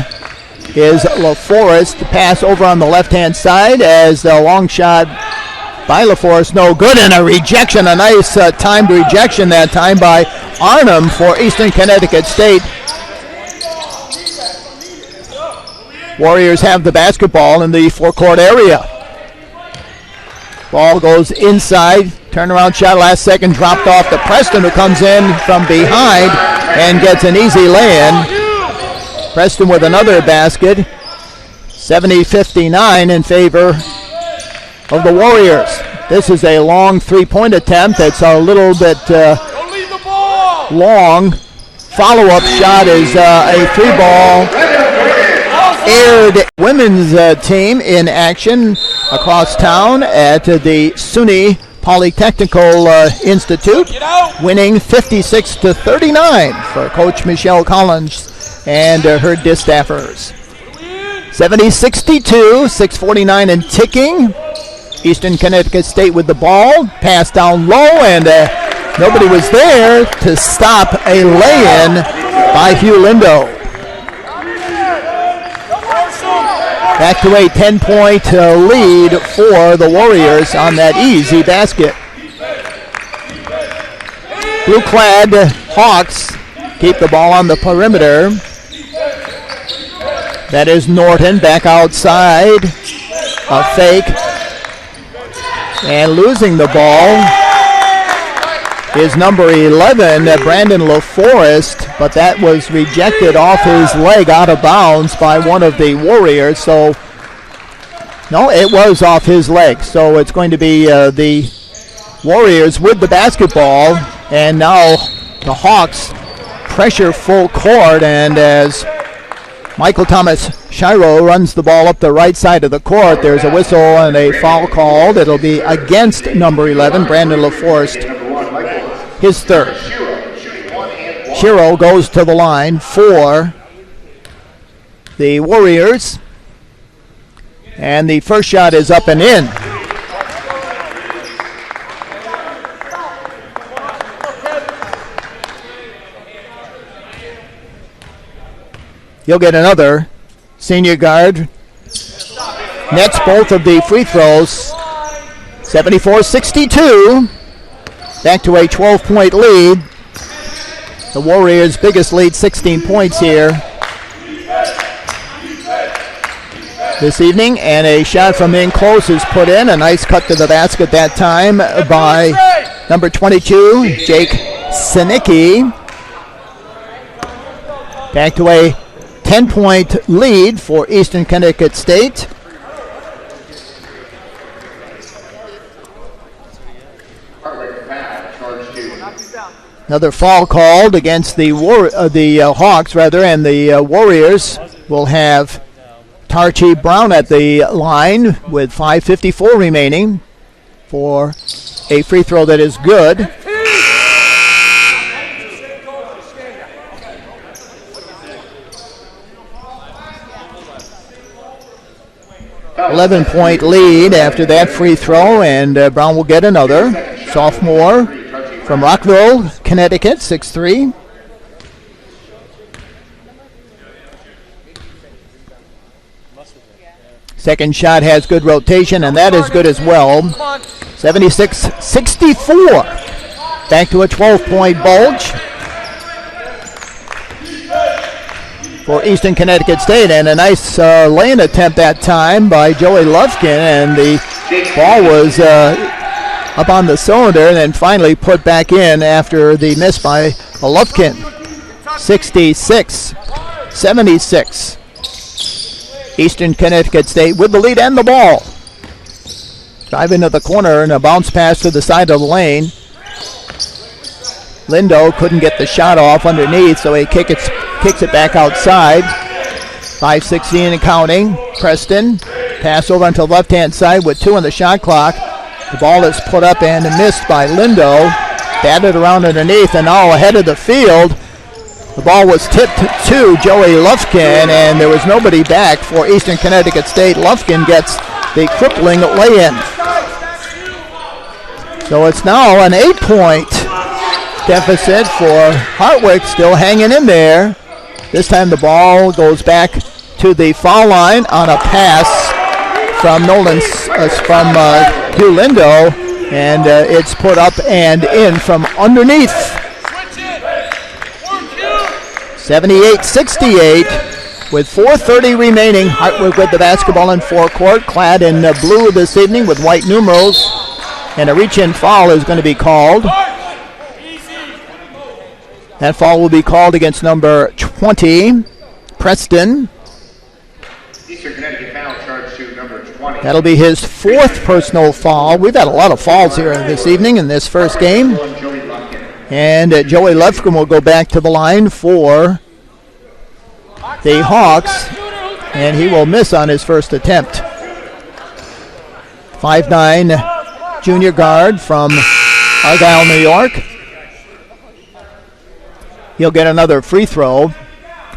is LaForest. The pass over on the left-hand side as the long shot by LaForest, no good, and a rejection, a nice timed rejection that time by Arnhem for Eastern Connecticut State. Warriors have the basketball in the forecourt area. Ball goes inside, turnaround shot, last second dropped off to Preston, who comes in from behind and gets an easy lay-in. Preston with another basket, 70-59 in favor of the Warriors. This is a long three-point attempt. It's a little bit long. Follow-up shot is a three-ball aired women's team in action across town at the SUNY Polytechnical Institute, winning 56-39 for Coach Michelle Collins and her distaffers. 70-62, 6:49 and ticking. Eastern Connecticut State with the ball, pass down low, and nobody was there to stop a lay-in by Hugh Lindo. Back to a 10-point lead for the Warriors on that easy basket. Blue-clad Hawks keep the ball on the perimeter. That is Norton back outside. A fake. And losing the ball is number 11, Brandon LaForest, but that was rejected off his leg out of bounds by one of the Warriors. So, no, it was off his leg. So it's going to be the Warriors with the basketball, and now the Hawks pressure full court, and as Michael Thomas Shiro runs the ball up the right side of the court, there's a whistle and a foul called. It'll be against number 11, Brandon LaForest, his third. Shiro goes to the line for the Warriors, and the first shot is up and in. You'll get another senior guard. Nets both of the free throws. 74-62. Back to a 12-point lead. The Warriors' biggest lead, 16 points here this evening. And a shot from in close is put in. A nice cut to the basket that time by number 22, Jake Sinicki. Back to a 10-point lead for Eastern Connecticut State. Another foul called against the Hawks, and the Warriors will have Tarchi Brown at the line with 5:54 remaining for a free throw that is good. 11-point lead after that free throw, and Brown will get another. Sophomore from Rockville, Connecticut, 6'3". Second shot has good rotation, and that is good as well. 76-64. Back to a 12-point bulge. for Eastern Connecticut State, and a nice lane attempt that time by Joey Lufkin, and the ball was up on the cylinder and then finally put back in after the miss by Lufkin. 66-76. Eastern Connecticut State with the lead and the ball. Drive into the corner and a bounce pass to the side of the lane. Lindo couldn't get the shot off underneath, so he kicks it back outside. 5:16 and counting. Preston, pass over onto the left-hand side with 2 on the shot clock. The ball is put up and missed by Lindo. Batted around underneath and now ahead of the field. The ball was tipped to Joey Lufkin, and there was nobody back for Eastern Connecticut State. Lufkin gets the crippling lay-in. So it's now an 8-point deficit for Hartwick, still hanging in there. This time the ball goes back to the foul line on a pass from Hugh Lindo, and it's put up and in from underneath. 78-68 with 4:30 remaining. Hartwick with the basketball in forecourt, clad in blue this evening with white numerals, and a reach-in foul is going to be called. That foul will be called against number 20, Preston. Eastern Connecticut foul charge to number 20. That'll be his 4th personal foul. We've had a lot of fouls here this evening in this first game. And Joey Lufkin will go back to the line for the Hawks, and he will miss on his first attempt. 5'9" junior guard from Argyle, New York. He'll get another free throw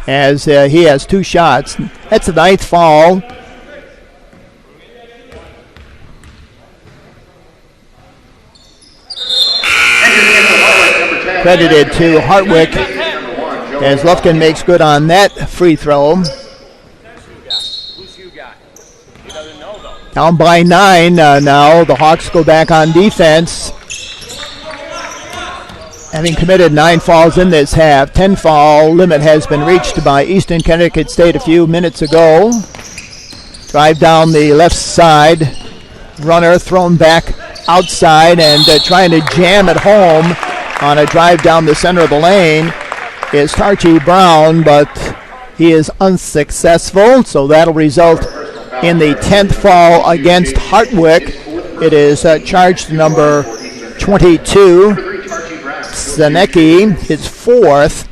as he has 2 shots. That's the 9th foul. Credited to Hartwick as Lufkin makes good on that free throw. Down by 9 now. The Hawks go back on defense. Having committed 9 fouls in this half, 10 foul limit has been reached by Eastern Connecticut State a few minutes ago. Drive down the left side. Runner thrown back outside and trying to jam it home on a drive down the center of the lane is Tarchie Brown, but he is unsuccessful, so that'll result in the 10th foul against Hartwick. It is charged number 22. Zanecki, his 4th,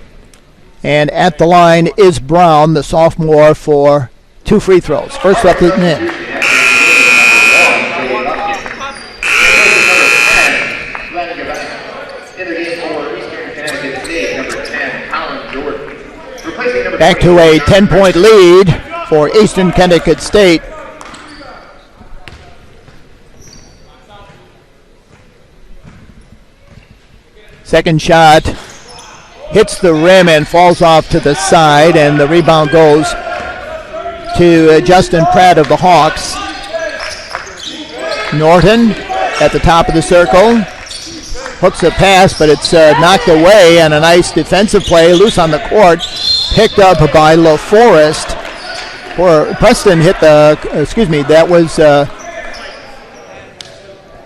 and at the line is Brown, the sophomore, for 2 free throws. First up is in. Back to a 10-point lead for Eastern Connecticut State. Second shot hits the rim and falls off to the side, and the rebound goes to Justin Pratt of the Hawks. Norton at the top of the circle. Hooks a pass, but it's knocked away, and a nice defensive play, loose on the court, picked up by LaForest. Preston hit the, that was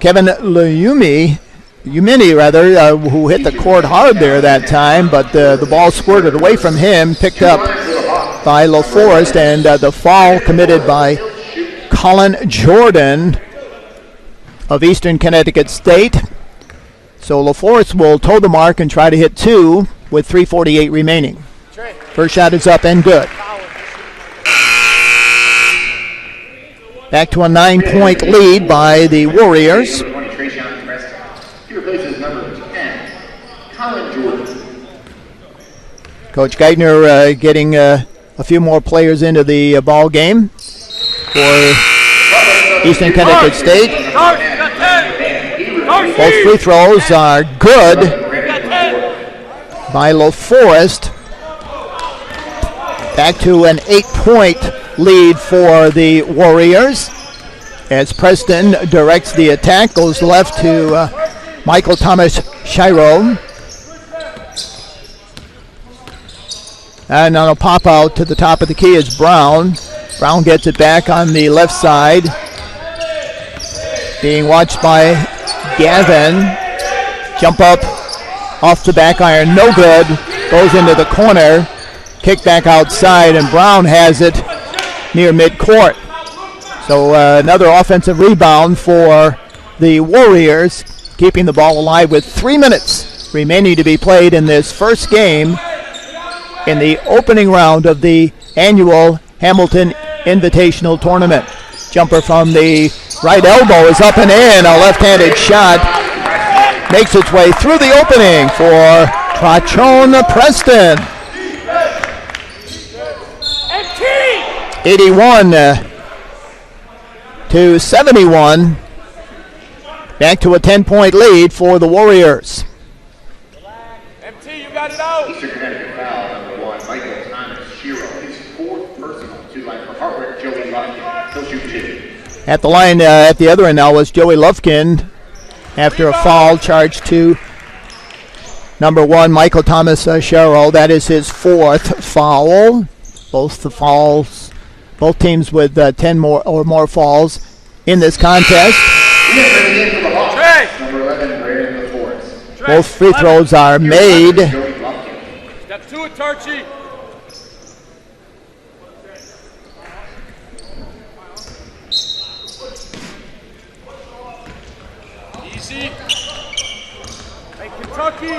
Kevin Lumini, who hit the court hard there that time, but the ball squirted away from him, picked up by LaForest, and the foul committed by Colin Jordan of Eastern Connecticut State. So LaForest will toe the mark and try to hit 2 with 3:48 remaining. First shot is up and good. Back to a 9-point lead by the Warriors. Coach Geithner getting a few more players into the ball game for Eastern Connecticut State. Both free throws are good by LaForest. Back to an 8-point lead for the Warriors as Preston directs the attack, goes left to Michael Thomas Shiro. And on a pop out to the top of the key is Brown. Brown gets it back on the left side. Being watched by Gavin. Jump up off the back iron, no good. Goes into the corner. Kick back outside, and Brown has it near midcourt. So another offensive rebound for the Warriors, keeping the ball alive with 3 minutes remaining to be played in this first game in the opening round of the annual Hamilton Invitational Tournament. Jumper from the right elbow is up and in. A left-handed shot makes its way through the opening for Trachon Preston. 81 to 71. Back to a 10-point lead for the Warriors. MT, you got it out. Eastern Connecticut foul, number 1, Michael Thomas Shiro. His 4th personal. 2 line for Hartwick, Joey Lufkin. He'll shoot 2. At the line at the other end now was Joey Lufkin after a foul charged to number 1, Michael Thomas Shiro. That is his 4th foul. Both teams with 10 or more fouls in this contest. Number 11, Brandon LaForce. Both free throws are made. Step to it, Tarchi. Easy. Hey, Kentucky.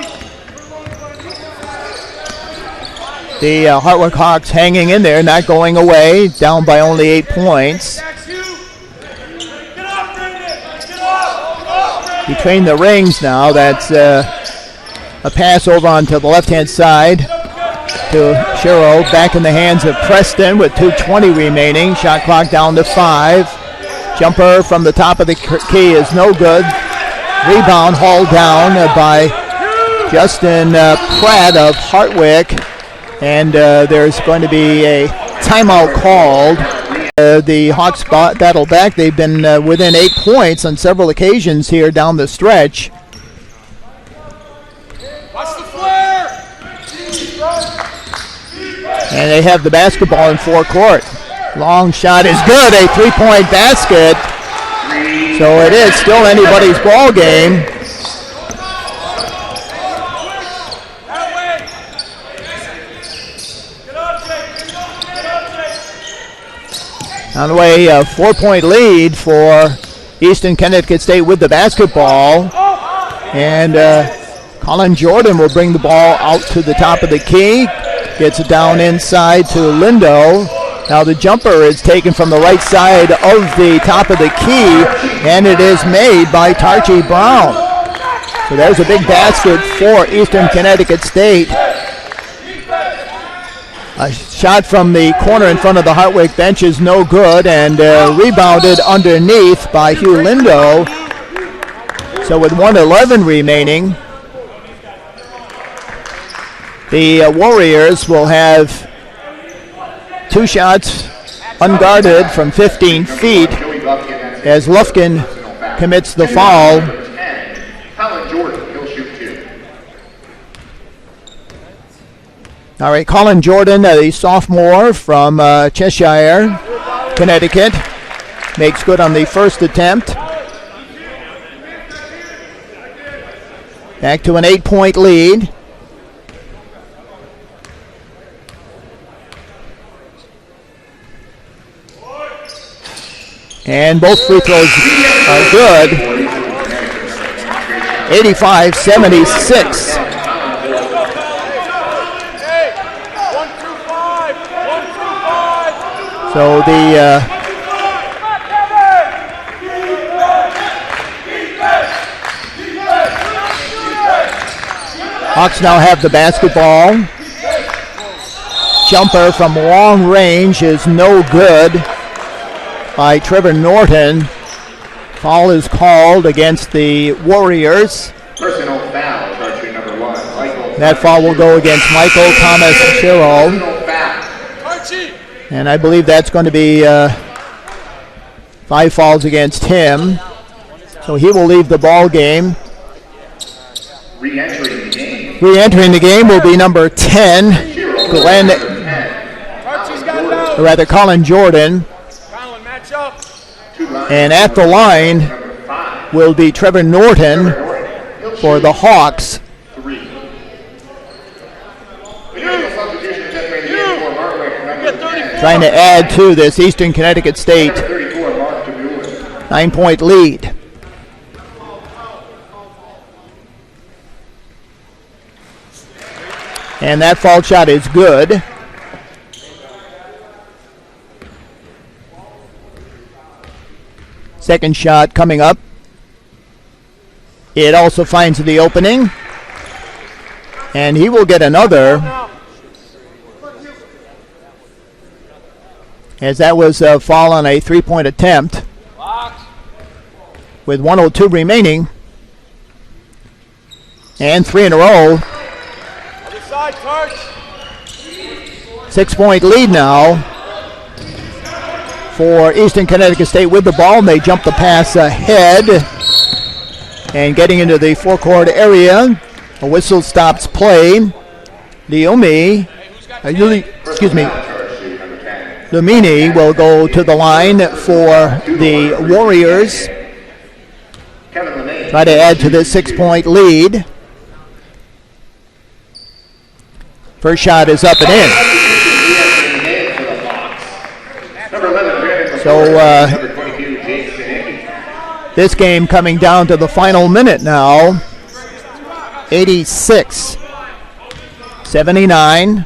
The Hartwick Hawks hanging in there, not going away, down by only 8 points. Between the rings now, that's a pass over onto the left-hand side to Shiro. Back in the hands of Preston with 2:20 remaining. Shot clock down to 5. Jumper from the top of the key is no good. Rebound hauled down by Justin Pratt of Hartwick. And there's going to be a timeout called. The Hawks battle back. They've been within 8 points on several occasions here down the stretch. Watch the flare. And they have the basketball in forecourt. Long shot is good. A 3-point basket. So it is still anybody's ball game. On the way, a 4-point lead for Eastern Connecticut State with the basketball. And Colin Jordan will bring the ball out to the top of the key. Gets it down inside to Lindo. Now the jumper is taken from the right side of the top of the key, and it is made by Tarchi Brown. So there's a big basket for Eastern Connecticut State. A shot from the corner in front of the Hartwick bench is no good, and rebounded underneath by Hugh Lindo. So with 1:11 remaining, the Warriors will have 2 shots unguarded from 15 feet as Lufkin commits the foul. Colin Jordan, he'll shoot 2. All right, Colin Jordan, the sophomore from Cheshire, Connecticut, makes good on the first attempt. Back to an 8-point lead. And both free throws are good. 85-76. So the Hawks now have the basketball. Jumper from long range is no good by Trevor Norton. Foul is called against the Warriors. Personal foul, charging number 1, Michael. That foul will go against Michael Thomas Shiro. And I believe that's going to be 5 fouls against him. So he will leave the ball game. Re-entering the game. Re-entering the game will be number 10, Colin Jordan. And at the line will be Trevor Norton for the Hawks. Trying to add to this Eastern Connecticut State 9-point lead. And that foul shot is good. Second shot coming up. It also finds the opening. And he will get another. As that was a foul on a three-point attempt. With 1:02 remaining. And 3 in a row. 6-point lead now for Eastern Connecticut State with the ball. They jump the pass ahead. And getting into the forecourt area. A whistle stops play. Lumini will go to the line for the Warriors. Try to add to this 6-point lead. First shot is up and in. So this game coming down to the final minute now. 86-79.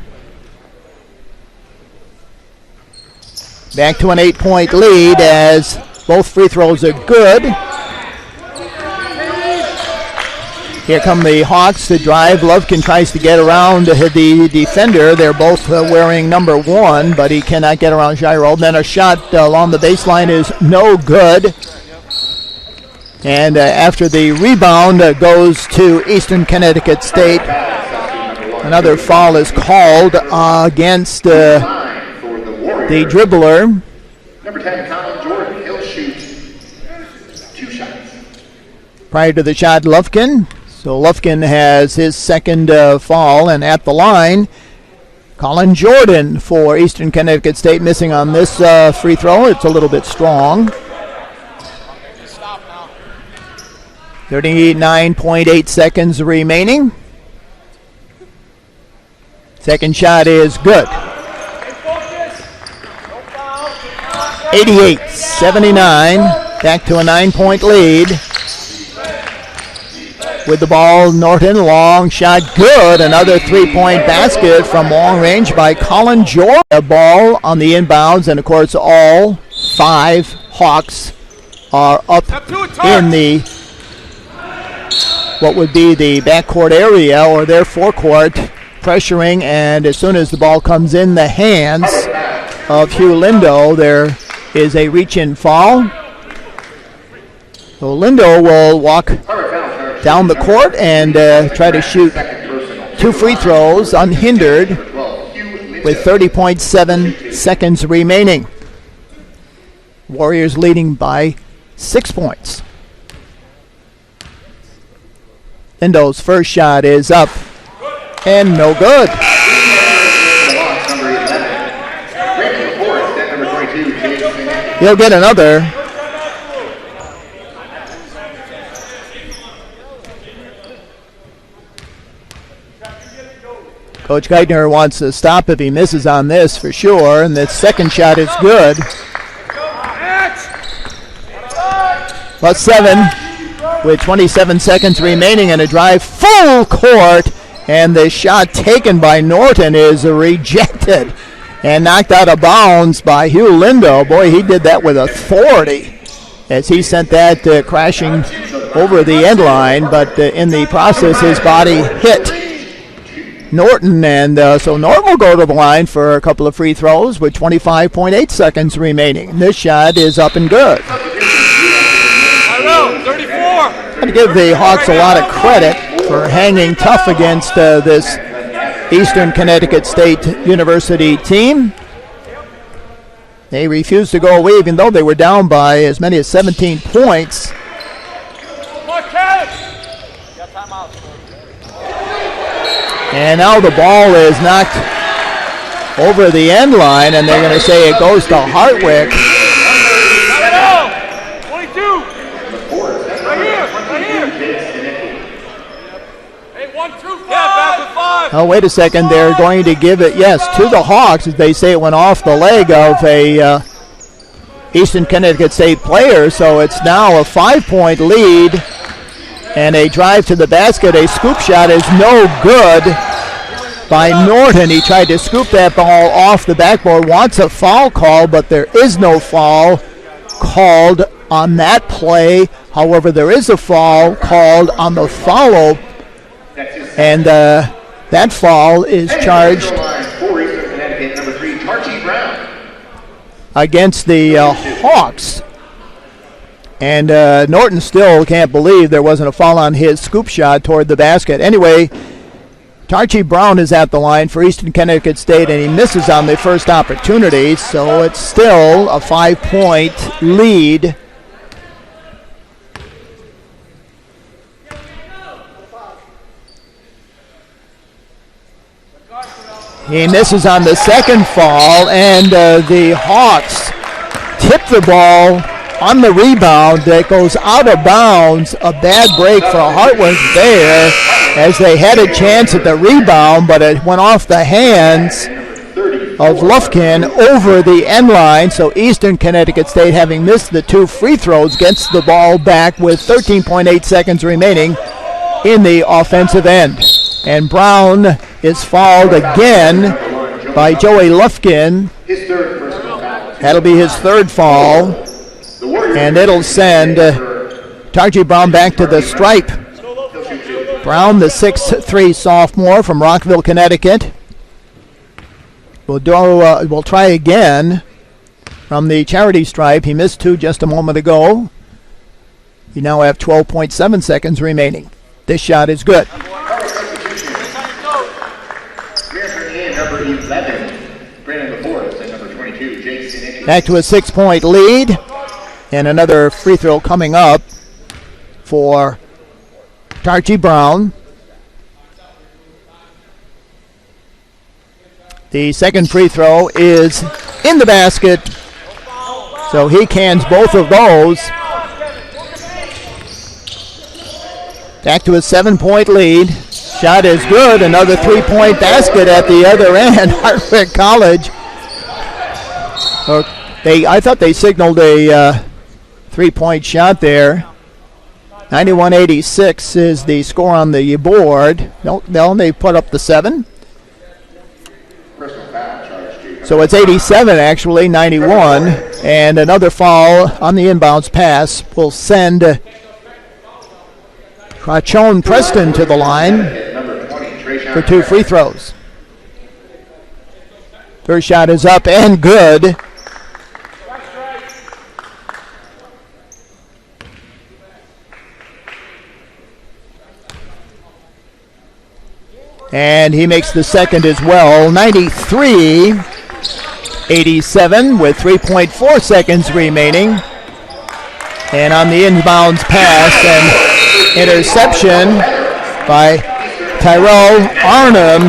Back to an 8-point lead as both free throws are good. Here come the Hawks to drive. Lovekin tries to get around the defender. They're both wearing number 1, but he cannot get around Giro. Then a shot along the baseline is no good. And after the rebound goes to Eastern Connecticut State. Another foul is called against the dribbler. Number 10, Colin Jordan. He'll shoot 2 shots. Prior to the shot, Lovekin. So Lovekin has his second foul, and at the line, Colin Jordan for Eastern Connecticut State, missing on this free throw. It's a little bit strong. 39.8 seconds remaining. Second shot is good. 88-79, back to a 9-point lead. With the ball, Norton, long shot, good. Another 3-point basket from long range by Colin Jordan. A ball on the inbounds, and of course all 5 Hawks are up in the what would be the backcourt area or their forecourt, pressuring, and as soon as the ball comes in the hands of Hugh Lindo, there is a reach-in foul. So Lindo will walk down the court and try to shoot 2 free throws unhindered with 30.7 seconds remaining. Warriors leading by 6 points. Lindo's first shot is up and no good. He'll get another. Coach Geithner wants to stop if he misses on this for sure, and the second shot is good. Plus 7 with 27 seconds remaining and a drive full court, and the shot taken by Norton is rejected and knocked out of bounds by Hugh Lindo. Boy, he did that with authority as he sent that crashing over the end line, but in the process his body hit Norton, and so Norton will go to the line for a couple of free throws with 25.8 seconds remaining. This shot is up and good. To give the Hawks a lot of credit for hanging tough against this Eastern Connecticut State University team. They refused to go away even though they were down by as many as 17 points. And now the ball is knocked over the end line, and they're going to say it goes to Hartwick. 22. Right here. Hey, 1, 2, 5. Yeah, back to 5. Oh, wait a second. They're going to give it, yes, to the Hawks, as they say it went off the leg of a Eastern Connecticut State player. So it's now a 5-point lead, and a drive to the basket. A scoop shot is no good by Norton. He tried to scoop that ball off the backboard, wants a foul call, but there is no foul called on that play. However, there is a foul called on the follow, and that foul is charged against the Hawks. And Norton still can't believe there wasn't a foul on his scoop shot toward the basket. Anyway, Tarchie Brown is at the line for Eastern Connecticut State, and he misses on the first opportunity, so it's still a 5-point lead. He misses on the second fall, and the Hawks tip the ball on the rebound that goes out of bounds. A bad break for Hartwick there, as they had a chance at the rebound, but it went off the hands of Lufkin over the end line. So Eastern Connecticut State, having missed the 2 free throws, gets the ball back with 13.8 seconds remaining in the offensive end. And Brown is fouled again by Joey Lufkin. That'll be his third foul, and it'll send Tarchie Brown back to the stripe. Brown, the 6'3" sophomore from Rockville, Connecticut, will try again from the charity stripe. He missed 2 just a moment ago. You now have 12.7 seconds remaining. This shot is good. Back to a 6-point lead, and another free throw coming up for Tarchie Brown. The second free throw is in the basket, so he cans both of those. Back to a 7-point lead. Shot is good. Another 3-point basket at the other end. Hartwick College. I thought they signaled a 3-point shot there. 91-86 is the score on the board. No, they put up the 7. So it's 87 actually, 91. And another foul on the inbounds pass will send Crachon Preston to the line for 2 free throws. First shot is up and good. And he makes the second as well. 93-87 with 3.4 seconds remaining. And on the inbounds pass, and interception by Tyrell Arnhem